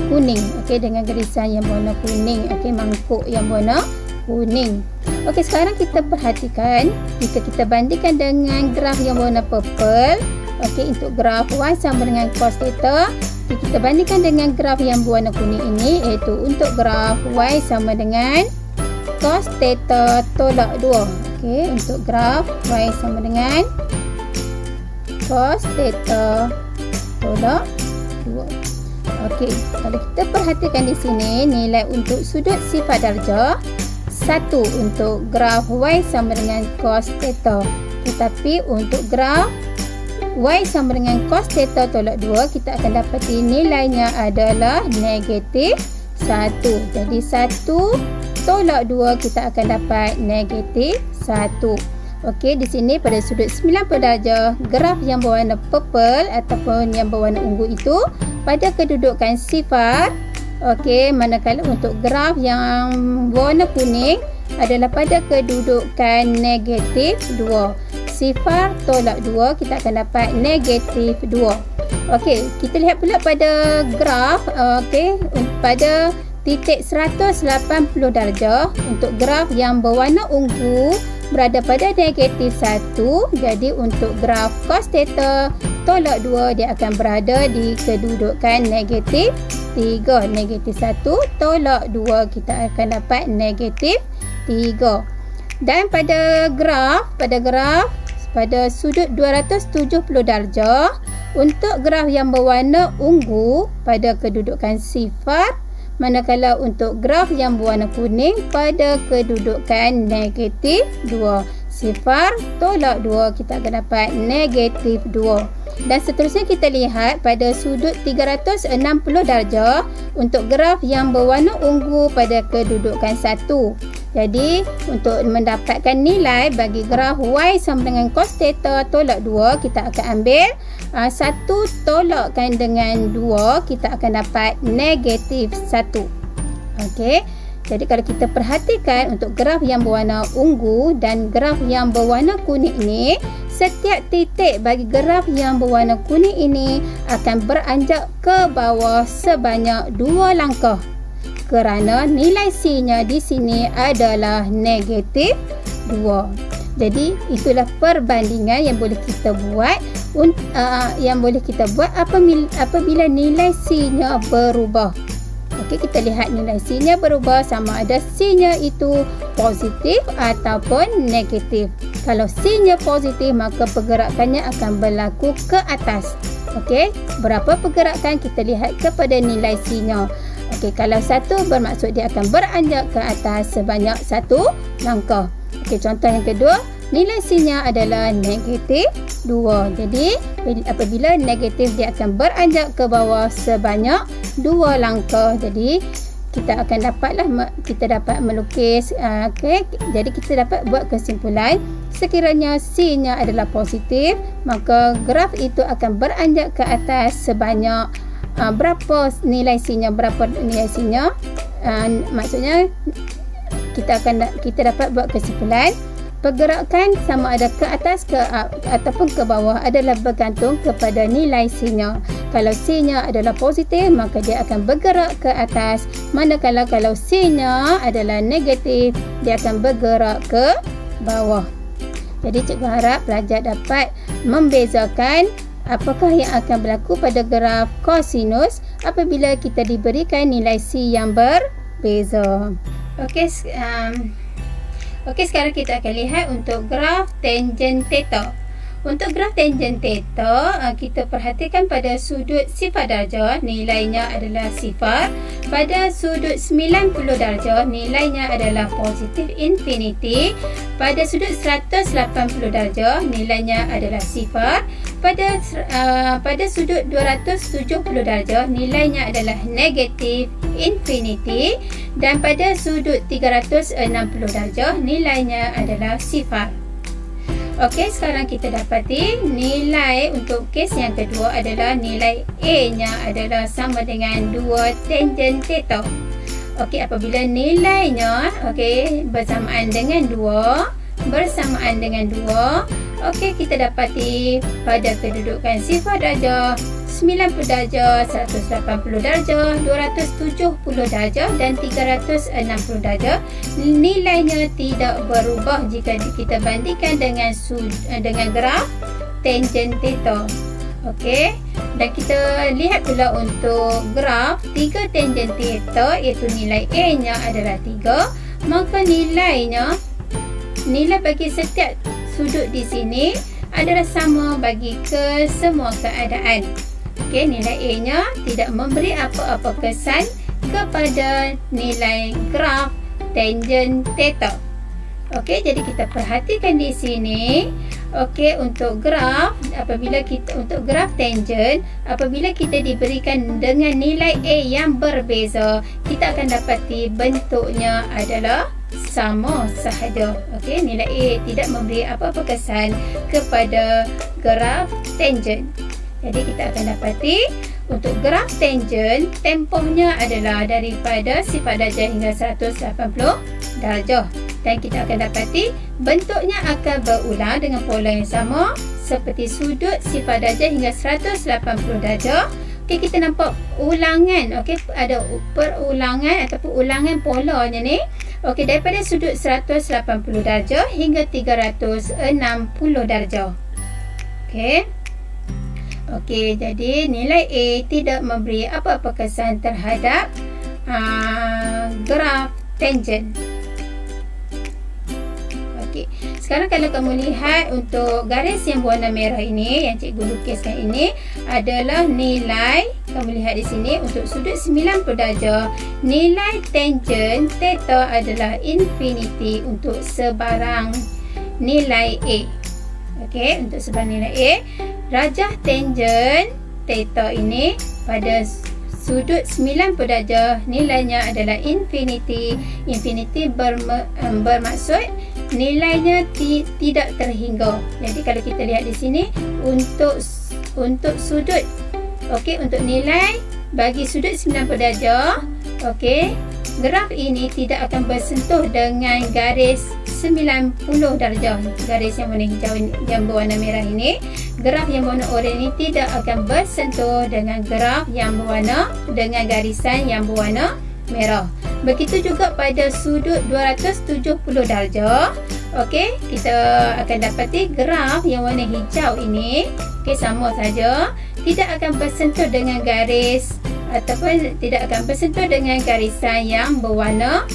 kuning. Okey, dengan garisan yang berwarna kuning. Okey, mangkuk yang berwarna kuning. Okey, sekarang kita perhatikan jika kita bandingkan dengan graf yang berwarna purple. Okey, untuk graf Y sama dengan cos theta. Jika kita bandingkan dengan graf yang berwarna kuning ini, iaitu untuk graf Y sama dengan cos theta tolak 2. Okey, untuk graf Y sama dengan cos theta tolak 2. Okey, kalau kita perhatikan di sini, nilai untuk sudut sifar darjah 1 untuk graf Y sama dengan cos theta. Tetapi untuk graf Y sama dengan cos theta tolak 2, kita akan dapati nilainya adalah negatif 1. Jadi 1 tolak 2, kita akan dapat negatif 1. Okey, di sini pada sudut 90 darjah, graf yang berwarna purple ataupun yang berwarna ungu itu pada kedudukan sifar. Okey, manakala untuk graf yang berwarna kuning adalah pada kedudukan negatif 2. Sifar tolak 2, kita akan dapat negatif 2. Okey, kita lihat pula pada graf, okey, pada titik 180 darjah untuk graf yang berwarna ungu berada pada negatif 1. Jadi untuk graf cos theta tolak 2, dia akan berada di kedudukan negatif 3. Negatif 1 tolak 2, kita akan dapat negatif 3. Dan pada sudut 270 darjah untuk graf yang berwarna ungu pada kedudukan sifar, manakala untuk graf yang berwarna kuning pada kedudukan negatif 2. Sifar tolak 2, kita akan dapat negatif 2. Dan seterusnya kita lihat pada sudut 360 darjah untuk graf yang berwarna ungu pada kedudukan 1. Jadi untuk mendapatkan nilai bagi graf Y sama dengan cos theta tolak 2, kita akan ambil 1 tolakkan dengan 2, kita akan dapat negatif 1. Okey. Jadi kalau kita perhatikan untuk graf yang berwarna ungu dan graf yang berwarna kuning ini, setiap titik bagi graf yang berwarna kuning ini akan beranjak ke bawah sebanyak 2 langkah. Kerana nilai C-nya di sini adalah negatif 2. Jadi itulah perbandingan yang boleh kita buat apabila nilai C-nya berubah. Okey, kita lihat nilai C-nya berubah sama ada C-nya itu positif ataupun negatif. Kalau C-nya positif, maka pergerakannya akan berlaku ke atas. Okey, berapa pergerakan kita lihat kepada nilai C-nya. Okey, kalau 1 bermaksud dia akan beranjak ke atas sebanyak 1 langkah. Okey, contoh yang kedua, nilai C-nya adalah negatif 2. Jadi, apabila negatif dia akan beranjak ke bawah sebanyak 2 langkah. Jadi, kita dapat melukis. Okey, jadi kita dapat buat kesimpulan, sekiranya C-nya adalah positif, maka graf itu akan beranjak ke atas sebanyak berapa nilai C-nya. Maksudnya kita dapat buat kesimpulan pergerakan sama ada ke atas ataupun ke bawah adalah bergantung kepada nilai C-nya. Kalau C-nya adalah positif, maka dia akan bergerak ke atas. Manakala kalau C-nya adalah negatif, dia akan bergerak ke bawah. Jadi cikgu harap pelajar dapat membezakan apakah yang akan berlaku pada graf kosinus apabila kita diberikan nilai C yang berbeza. Okey, sekarang kita akan lihat untuk graf tangen theta. Untuk graf tangen theta, kita perhatikan pada sudut 0 darjah nilainya adalah 0. Pada sudut 90 darjah nilainya adalah positif infinity. Pada sudut 180 darjah nilainya adalah 0. Pada sudut 270 darjah nilainya adalah negatif infinity. Dan pada sudut 360 darjah nilainya adalah 0. Okey, sekarang kita dapati nilai untuk kes yang kedua adalah nilai A-nya adalah sama dengan 2 tangen theta. Okey, apabila nilainya bersamaan dengan 2, okey, kita dapati pada kedudukan 0 darjah, 90 darjah, 180 darjah, 270 darjah dan 360 darjah, nilainya tidak berubah jika kita bandingkan dengan graf tangen theta. Okey, dan kita lihat pula untuk graf 3 tangen theta, iaitu nilai A-nya adalah 3, maka nilai bagi setiap sudut di sini adalah sama bagi ke semua keadaan. Okey, nilai A-nya tidak memberi apa-apa kesan kepada nilai graf tangen theta. Okey, jadi kita perhatikan di sini. Okey, untuk graf tangen, apabila kita diberikan dengan nilai A yang berbeza, kita akan dapati bentuknya adalah sama sahaja. Okey, nilai A tidak memberi apa-apa kesan kepada graf tangen. Jadi kita akan dapati untuk graf tangen, tempohnya adalah daripada 0 darjah hingga 180 darjah. Dan kita akan dapati bentuknya akan berulang dengan pola yang sama seperti sudut 0 darjah hingga 180 darjah. Okey, kita nampak ulangan. Okey, ada perulangan ataupun ulangan polanya ni. Okey, daripada sudut 180 darjah hingga 360 darjah. Okey, jadi nilai A tidak memberi apa-apa kesan terhadap graf tangen. Okey, sekarang kalau kamu lihat untuk garis yang berwarna merah ini, yang cikgu lukiskan ini adalah nilai, kamu lihat di sini untuk sudut 90 darjah, nilai tangen theta adalah infinity untuk sebarang nilai A. Okey, untuk sebarang nilai A, rajah tangen theta ini pada sudut 90 darjah nilainya adalah infinity. Infinity bermaksud nilainya tidak terhingga. Jadi kalau kita lihat di sini untuk sudut, okey, untuk nilai bagi sudut 90 darjah, okey, graf ini tidak akan bersentuh dengan garis 90 darjah. Garis yang warna hijau ini, yang berwarna merah ini, graf yang berwarna oranye ini tidak akan bersentuh dengan graf yang berwarna dengan garisan yang berwarna merah. Begitu juga pada sudut 270 darjah. Okey, kita akan dapati graf yang warna hijau ini, okey, sama saja, tidak akan bersentuh dengan garis ataupun tidak akan bersentuh dengan garisan yang berwarna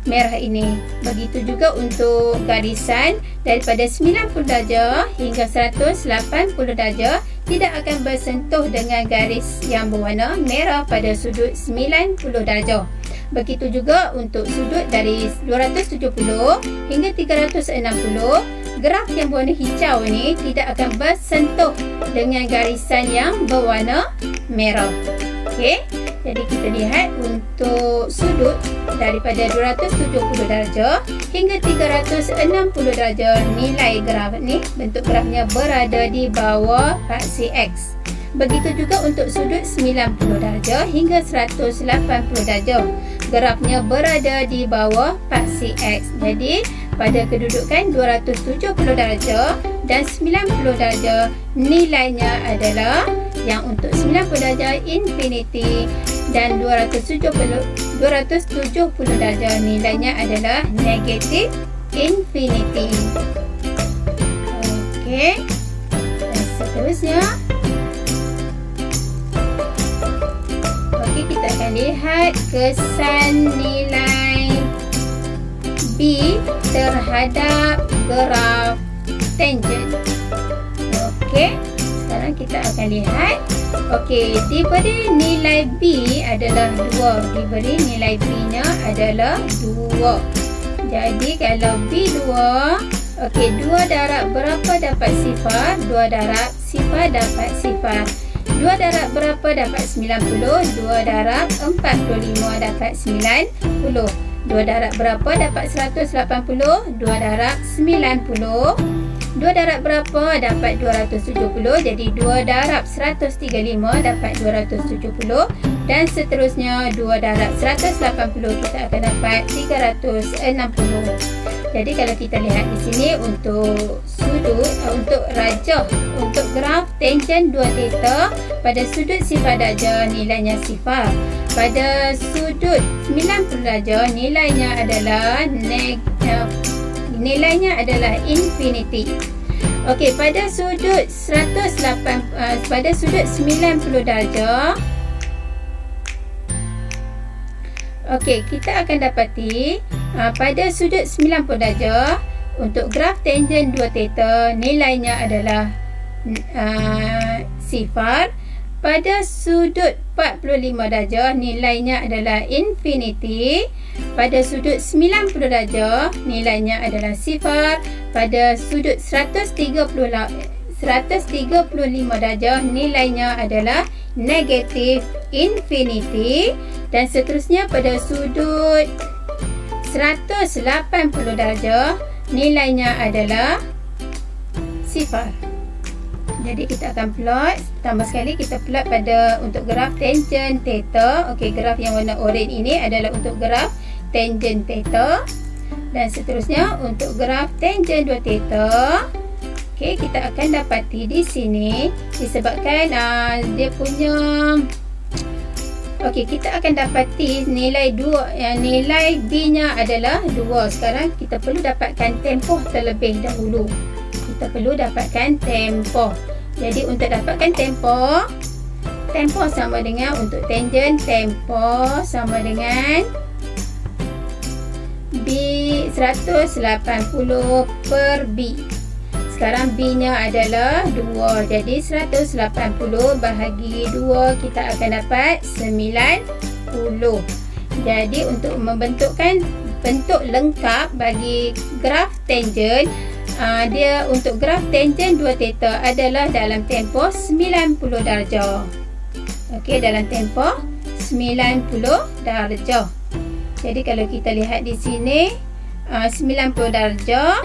merah ini. Begitu juga untuk garisan daripada 90 darjah hingga 180 darjah tidak akan bersentuh dengan garis yang berwarna merah pada sudut 90 darjah. Begitu juga untuk sudut dari 270 hingga 360, graf yang berwarna hijau ini tidak akan bersentuh dengan garisan yang berwarna merah. Okey, jadi kita lihat untuk sudut daripada 270 darjah hingga 360 darjah, nilai graf ni, bentuk grafnya berada di bawah paksi X. Begitu juga untuk sudut 90 darjah hingga 180 darjah, grafnya berada di bawah paksi X. Jadi pada kedudukan 270 darjah dan 90 darjah, nilainya adalah yang untuk 90 darjah infinity dan 270 darjah nilainya adalah negatif infinity. Okey, dan seterusnya, okey, kita akan lihat kesan nilai B terhadap graf tangent. Okey, sekarang kita akan lihat. Okey, diberi nilai B adalah 2. Diberi nilai B nya adalah 2. Jadi kalau B 2, okey, 2 darab berapa dapat sifar? 2 darab sifar dapat sifar. 2 darab berapa dapat 90? 2 darab 45 dapat 90. 2 darab berapa dapat 180? 2 darab 90. 2 darab berapa dapat 270? Jadi 2 darab 135 dapat 270. Dan seterusnya 2 darab 180 kita akan dapat 360. Jadi kalau kita lihat di sini untuk sudut, untuk rajah, untuk graf tangent 2 theta, pada sudut sifar darjah nilainya sifar. Pada sudut 90 darjah nilainya adalah infinity. Okey, pada sudut 90 darjah, okey, kita akan dapati pada sudut 90 darjah untuk graf tangent 2 theta nilainya adalah sifar. Pada sudut 45 darjah nilainya adalah infinity. Pada sudut 90 darjah nilainya adalah sifar. Pada sudut 135 darjah nilainya adalah negatif infinity. Dan seterusnya pada sudut 180 darjah nilainya adalah sifar. Jadi kita akan plot, tambah sekali kita plot pada untuk graf tangent theta. Okey, graf yang warna oranye ini adalah untuk graf tangent theta. Dan seterusnya untuk graf tangent 2 theta. Okey, kita akan dapati di sini disebabkan dia punya, okey, kita akan dapati nilai 2, nilai B nya adalah 2. Sekarang kita perlu dapatkan tempoh terlebih dahulu. Kita perlu dapatkan tempoh. Jadi untuk dapatkan tempoh sama dengan untuk tangent, tempoh sama dengan B 180 per B. Sekarang B nya adalah 2. Jadi 180 bahagi 2 kita akan dapat 90. Jadi untuk membentukkan bentuk lengkap bagi graf tangent, dia untuk graf tangent 2 theta adalah dalam tempoh 90 darjah. Okey, dalam tempoh 90 darjah. Jadi kalau kita lihat di sini 90 darjah.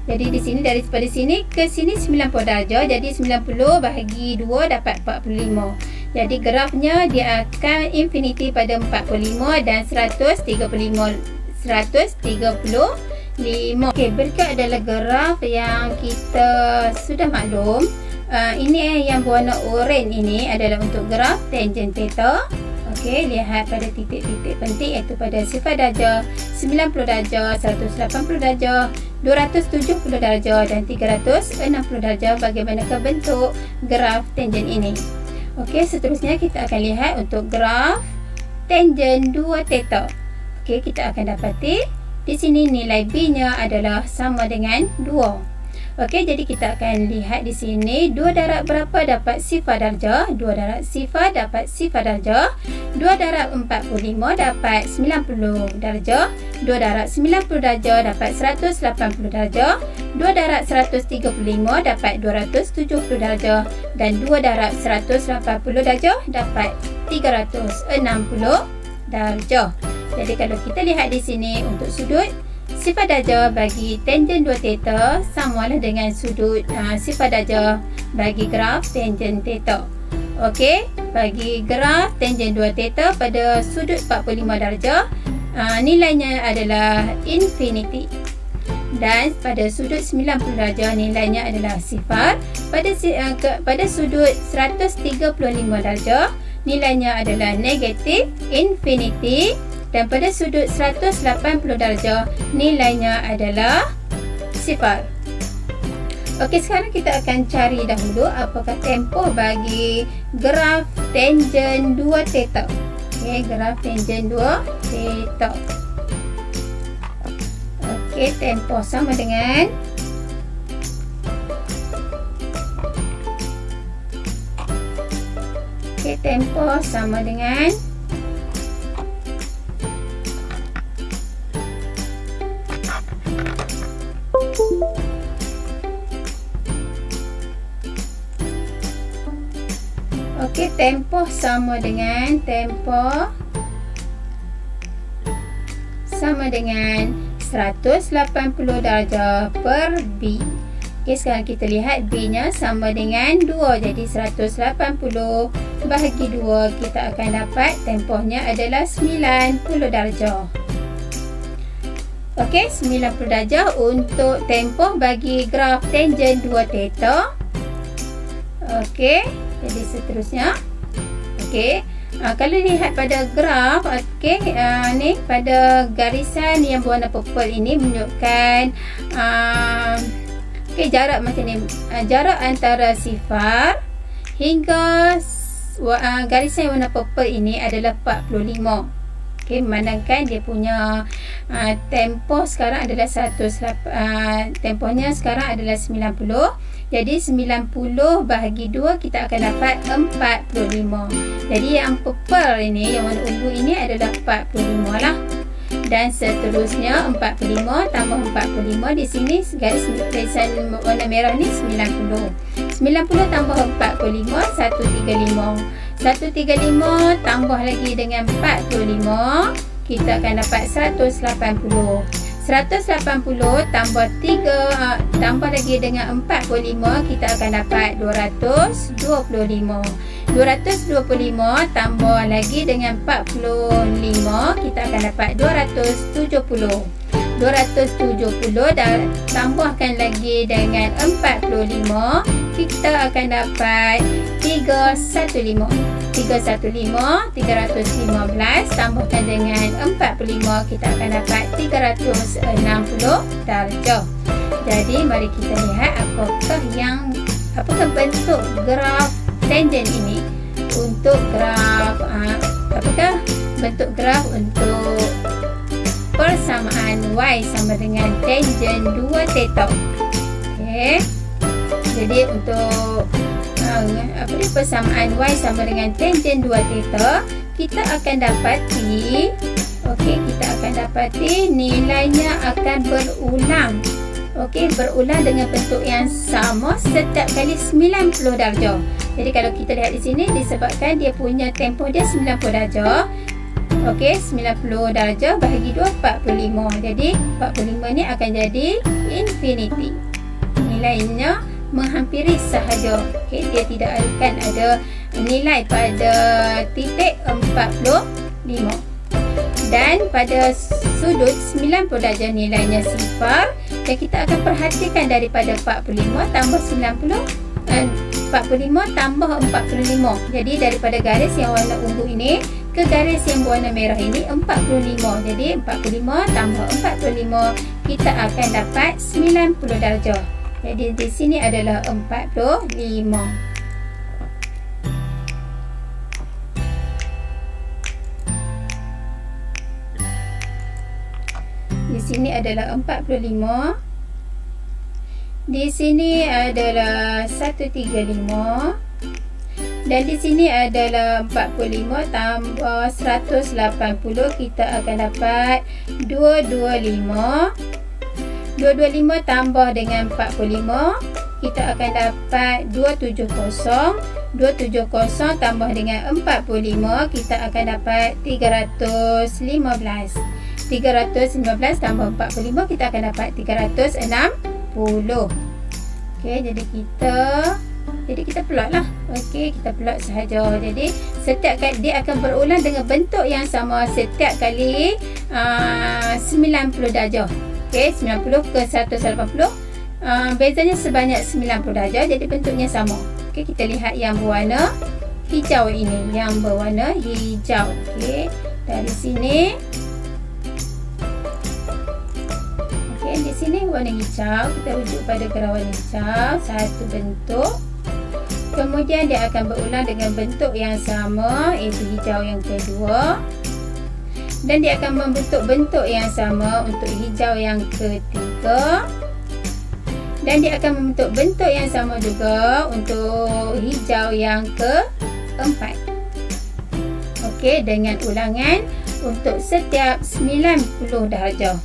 Jadi di sini daripada sini ke sini 90 darjah. Jadi 90 bahagi 2 dapat 45. Jadi grafnya dia akan infinity pada 45 dan 135. Okey, berikut adalah graf yang kita sudah maklum. Ini yang berwarna oranye ini adalah untuk graf tangent theta. Okey, lihat pada titik-titik penting iaitu pada 0 darjah, 90 darjah, 180 darjah, 270 darjah dan 360 darjah. Bagaimanakah bentuk graf tangent ini? Okey, seterusnya kita akan lihat untuk graf tangent 2 theta. Okey, kita akan dapati di sini nilai B-nya adalah sama dengan 2. Okey, jadi kita akan lihat di sini 2 darab berapa dapat 0 darjah, 2 darab 0 dapat 0 darjah, 2 darab 45 dapat 90 darjah, 2 darab 90 darjah dapat 180 darjah, 2 darab 135 dapat 270 darjah dan 2 darab 180 darjah dapat 360 darjah. Jadi kalau kita lihat di sini untuk sudut 0 darjah bagi tangent 2 theta samalah dengan sudut 0 darjah bagi graf tangent theta. Okey, bagi graf tangent 2 theta pada sudut 45 darjah nilainya adalah infinity. Dan pada sudut 90 darjah nilainya adalah 0. Pada sudut 135 darjah nilainya adalah negatif infinity. Dan pada sudut 180 darjah nilainya adalah 0. Okey, sekarang kita akan cari dahulu apakah tempoh bagi graf tangent 2 theta. Okey, graf tangent 2 theta. Okey, tempoh sama dengan tempoh sama dengan tempoh sama dengan 180 darjah per B. Okey, sekarang kita lihat B-nya sama dengan 2. Jadi 180 bahagi 2 kita akan dapat tempohnya adalah 90 darjah. Okey, 90 darjah untuk tempoh bagi graf tangent 2 theta. Okey, jadi seterusnya. Okey, kalau lihat pada graf, okey, ni pada garisan yang berwarna purple ini menunjukkan okey, jarak macam ni. Jarak antara 0 hingga garisan yang warna purple ini adalah 45. Okey, memandangkan dia punya tempoh sekarang adalah tempohnya sekarang adalah 90. Jadi 90 bahagi 2 kita akan dapat 45. Jadi yang purple ini, yang warna ungu ini adalah 45 lah. Dan seterusnya 45 tambah 45 di sini garisan warna merah ni 90. 90 tambah 45 135. 135 tambah lagi dengan 45 kita akan dapat 180. 180 tambah 3 tambah lagi dengan 45 kita akan dapat 225. 225 tambah lagi dengan 45 kita akan dapat 270. 270 dan tambahkan lagi dengan 45 kita akan dapat 315. 315 315 tambahkan dengan 45 kita akan dapat 360 darjah. Jadi mari kita lihat apakah bentuk graf tangent ini untuk graf apakah bentuk graf untuk persamaan y sama dengan tangent 2 theta. Okey. Jadi untuk persamaan y sama dengan tangent 2 theta, kita akan dapati nilainya akan berulang. Okey, berulang dengan bentuk yang sama setiap kali 90 darjah. Jadi kalau kita lihat di sini disebabkan dia punya tempoh dia 90 darjah. Okey, 90 darjah bahagi 2 45. Jadi 45 ni akan jadi infinity. Nilainya menghampiri sahaja. Okey, dia tidak akan ada nilai pada titik 45. Dan pada sudut 90 darjah nilainya sifar. Dan kita akan perhatikan daripada 45 tambah 90, 45 tambah 45. Jadi daripada garis yang warna ungu ini ke garis yang berwarna merah ini 45. Jadi 45 tambah 45, kita akan dapat 90 darjah. Jadi di sini adalah 45. Di sini adalah 45. Di sini adalah 135. Dan di sini adalah 45 tambah 180, kita akan dapat 225. 225 tambah dengan 45, kita akan dapat 270. 270 tambah dengan 45, kita akan dapat 315. 315 tambah 45, kita akan dapat 360. Okey, jadi kita plot lah. Okey, kita plot sahaja. Jadi setiap kali dia akan berulang dengan bentuk yang sama setiap kali 90 darjah. Okey, 90 ke 180. Bezanya sebanyak 90 darjah, jadi bentuknya sama. Okey, kita lihat yang berwarna hijau ini, yang berwarna hijau. Okey, dari sini. Di sini warna hijau, kita rujuk pada kerah warna hijau, satu bentuk. Kemudian dia akan berulang dengan bentuk yang sama, iaitu hijau yang kedua. Dan dia akan membentuk bentuk yang sama untuk hijau yang ketiga. Dan dia akan membentuk bentuk yang sama juga untuk hijau yang keempat. Okey, dengan ulangan untuk setiap 90 darjah.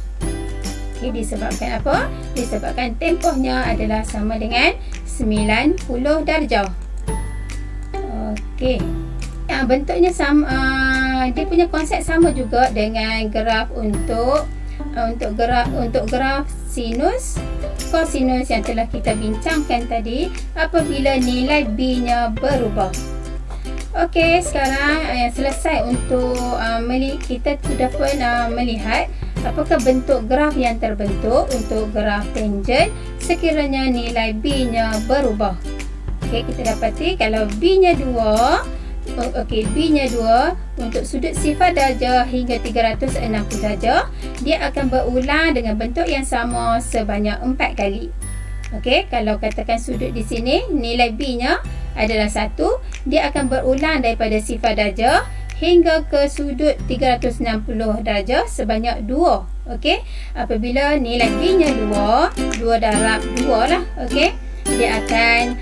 Disebabkan apa? Disebabkan tempohnya adalah sama dengan 90 darjah. Okey. Bentuknya sama, dia punya konsep sama juga dengan graf untuk graf sinus, kosinus yang telah kita bincangkan tadi apabila nilai B-nya berubah. Okey, sekarang selesai untuk kita sudah pun melihat apakah bentuk graf yang terbentuk untuk graf tangent sekiranya nilai B-nya berubah. Okey, kita dapati kalau B-nya 2, B-nya 2 untuk sudut 0 darjah hingga 360 darjah, dia akan berulang dengan bentuk yang sama sebanyak 4 kali. Okey, kalau katakan sudut di sini nilai B-nya adalah 1, dia akan berulang daripada 0 darjah hingga ke sudut 360 darjah sebanyak 2. Okey, apabila nilai B-nya 2 darab 2 lah. Okey, dia akan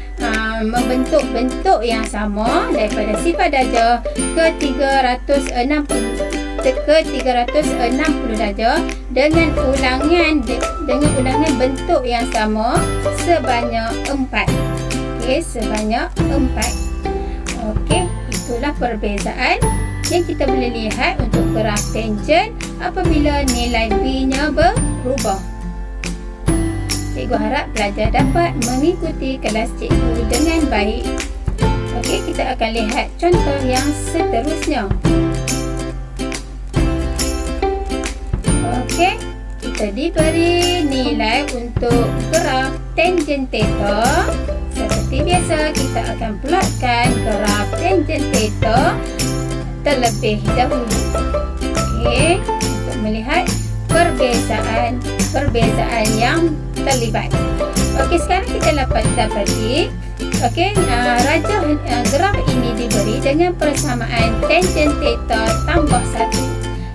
membentuk bentuk yang sama daripada 0 darjah ke 360 darjah dengan ulangan bentuk yang sama sebanyak 4. Okey, sebanyak 4. Okey, itulah perbezaan yang kita boleh lihat untuk graf tangent apabila nilai B-nya berubah. Cikgu harap pelajar dapat mengikuti kelas cikgu dengan baik. Okey, kita akan lihat contoh yang seterusnya. Okey, kita diberi nilai untuk graf tangent theta. Seperti biasa, kita akan plotkan graf tangent theta terlebih dahulu. Okey, untuk melihat perbezaan yang terlibat. Okey, sekarang kita dapati rajah graf ini diberi dengan persamaan tangent theta tambah 1.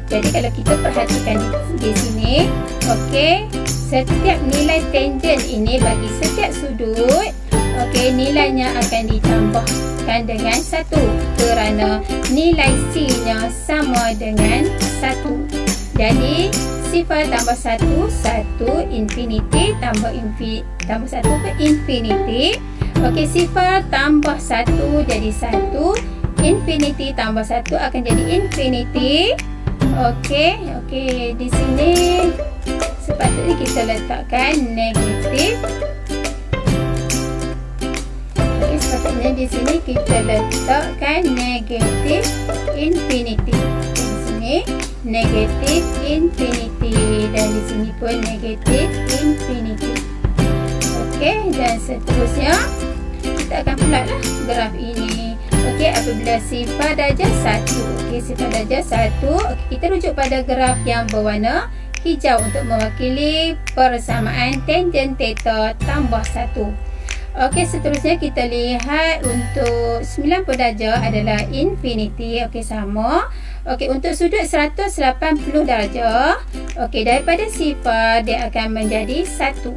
Jadi kalau kita perhatikan di sini, okey, setiap nilai tangent ini bagi setiap sudut, okey, nilainya akan ditambahkan dengan 1 kerana nilai C-nya sama dengan 1. Jadi 0 tambah 1, 1 infinity tambah 1 ke infinity. Okey, 0 tambah 1 jadi 1, infinity tambah 1 akan jadi infinity. Okey, di sini sepatutnya kita letakkan negatif. Okey, sepatutnya di sini kita letakkan negatif infinity. Di sini negatif infinity dan di sini pun negatif infinity. Okey, dan seterusnya kita akan plotlah graf ini. Okey, apabila sifar darjah 1. Okey, sifar darjah 1. Okey, kita rujuk pada graf yang berwarna hijau untuk mewakili persamaan tangen theta tambah 1. Okey, seterusnya kita lihat untuk 90 darjah adalah infinity. Okey, sama. Okey, untuk sudut 180 darjah, okey, daripada sifar dia akan menjadi 1.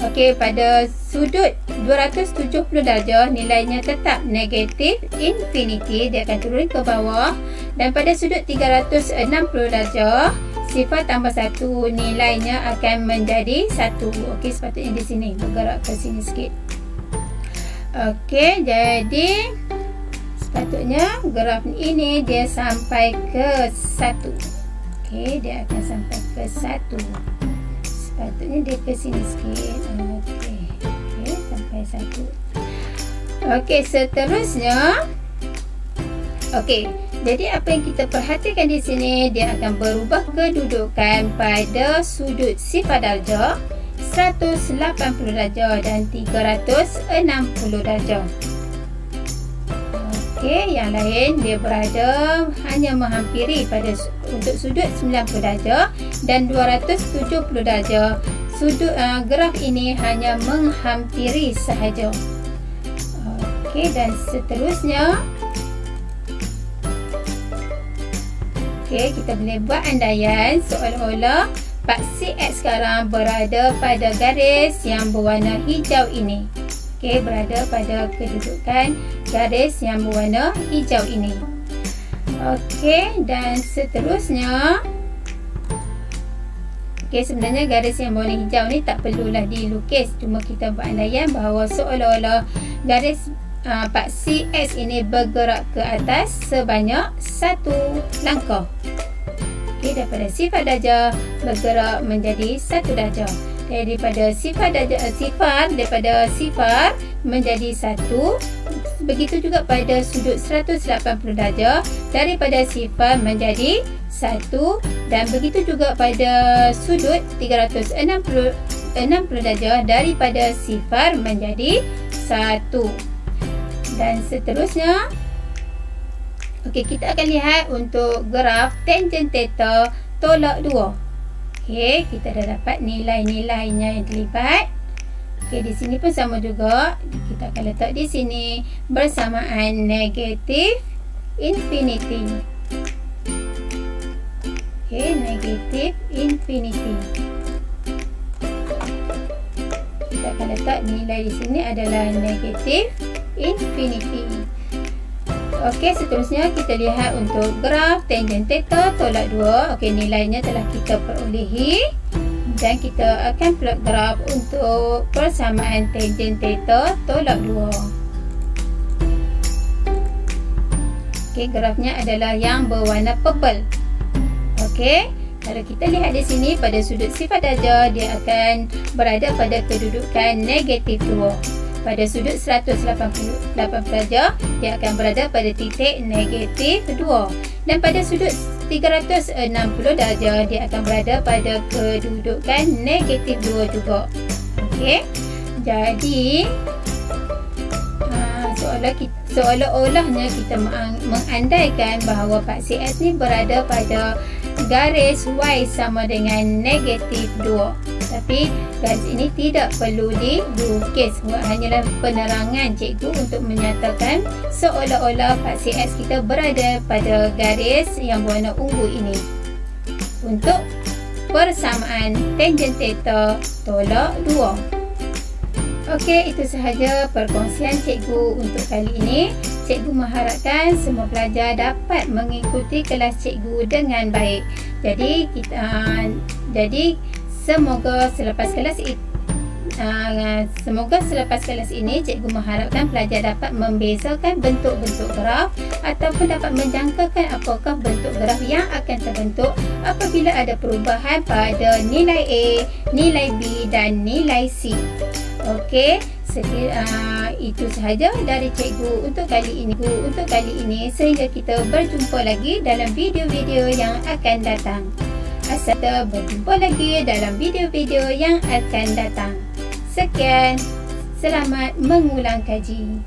Okey, pada sudut 270 darjah nilainya tetap negatif infinity, dia akan turun ke bawah. Dan pada sudut 360 darjah, sifar tambah 1 nilainya akan menjadi 1. Okey, sepatutnya di sini, bergerak ke sini sikit. Okey, jadi sepatutnya graf ini dia sampai ke 1. Okey, dia akan sampai ke 1. Sepatutnya dia ke sini sikit. Okey. Okey, sampai 1. Okey, seterusnya. Okey, jadi apa yang kita perhatikan di sini, dia akan berubah kedudukan pada sudut sifar darjah 180 darjah dan 360 darjah. Okey, yang lain dia berada hanya menghampiri pada untuk sudut 90 darjah dan 270 darjah. Sudut graf ini hanya menghampiri sahaja. Okey, dan seterusnya. Okey, kita boleh buat andaian seolah-olah paksi X sekarang berada pada garis yang berwarna hijau ini. Okey, berada pada kedudukan garis yang berwarna hijau ini. Okey, dan seterusnya. Okey, sebenarnya garis yang berwarna hijau ni tak perlulah dilukis. Cuma kita buat andaian bahawa seolah-olah garis paksi X ini bergerak ke atas sebanyak 1 langkah. Okey, daripada sifar darjah bergerak menjadi 1 darjah. Daripada sifar menjadi 1. Begitu juga pada sudut 180 darjah daripada sifar menjadi 1 dan begitu juga pada sudut 360 darjah daripada sifar menjadi 1. Dan seterusnya. Okey, kita akan lihat untuk graf tangen theta tolak 2. Okey, kita dah dapat nilai-nilainya yang terlibat. Okey, di sini pun sama juga. Kita akan letak di sini bersamaan negatif infinity. Okey, negatif infinity. Kita akan letak nilai di sini adalah negatif infinity. Okey, seterusnya kita lihat untuk graf tangen theta tolak 2. Okey, nilainya telah kita perolehi dan kita akan plot graf untuk persamaan tangen theta tolak 2. Okey, grafnya adalah yang berwarna purple. Okey, kalau kita lihat di sini pada sudut sifar darjah dia akan berada pada kedudukan negatif 2. Pada sudut 180 darjah dia akan berada pada titik negatif 2 dan pada sudut 360 darjah dia akan berada pada kedudukan negatif 2 juga. Okey, jadi seolah-olahnya kita mengandaikan bahawa paksi X ni berada pada garis Y sama dengan negatif 2. Tapi garis ini tidak perlu dilukis. Hanyalah penerangan cikgu untuk menyatakan seolah-olah paksi X kita berada pada garis yang berwarna ungu ini. Untuk persamaan tangen theta tolak 2. Okey, itu sahaja perkongsian cikgu untuk kali ini. Cikgu mengharapkan semua pelajar dapat mengikuti kelas cikgu dengan baik. Jadi semoga selepas kelas ini cikgu mengharapkan pelajar dapat membezakan bentuk-bentuk graf ataupun dapat menjangkakan apakah bentuk graf yang akan terbentuk apabila ada perubahan pada nilai A, nilai B dan nilai C. Okey, Itu sahaja dari cikgu untuk kali ini. Sehingga kita berjumpa lagi dalam video-video yang akan datang. Kita berjumpa lagi dalam video-video yang akan datang. Sekian, selamat mengulang kaji.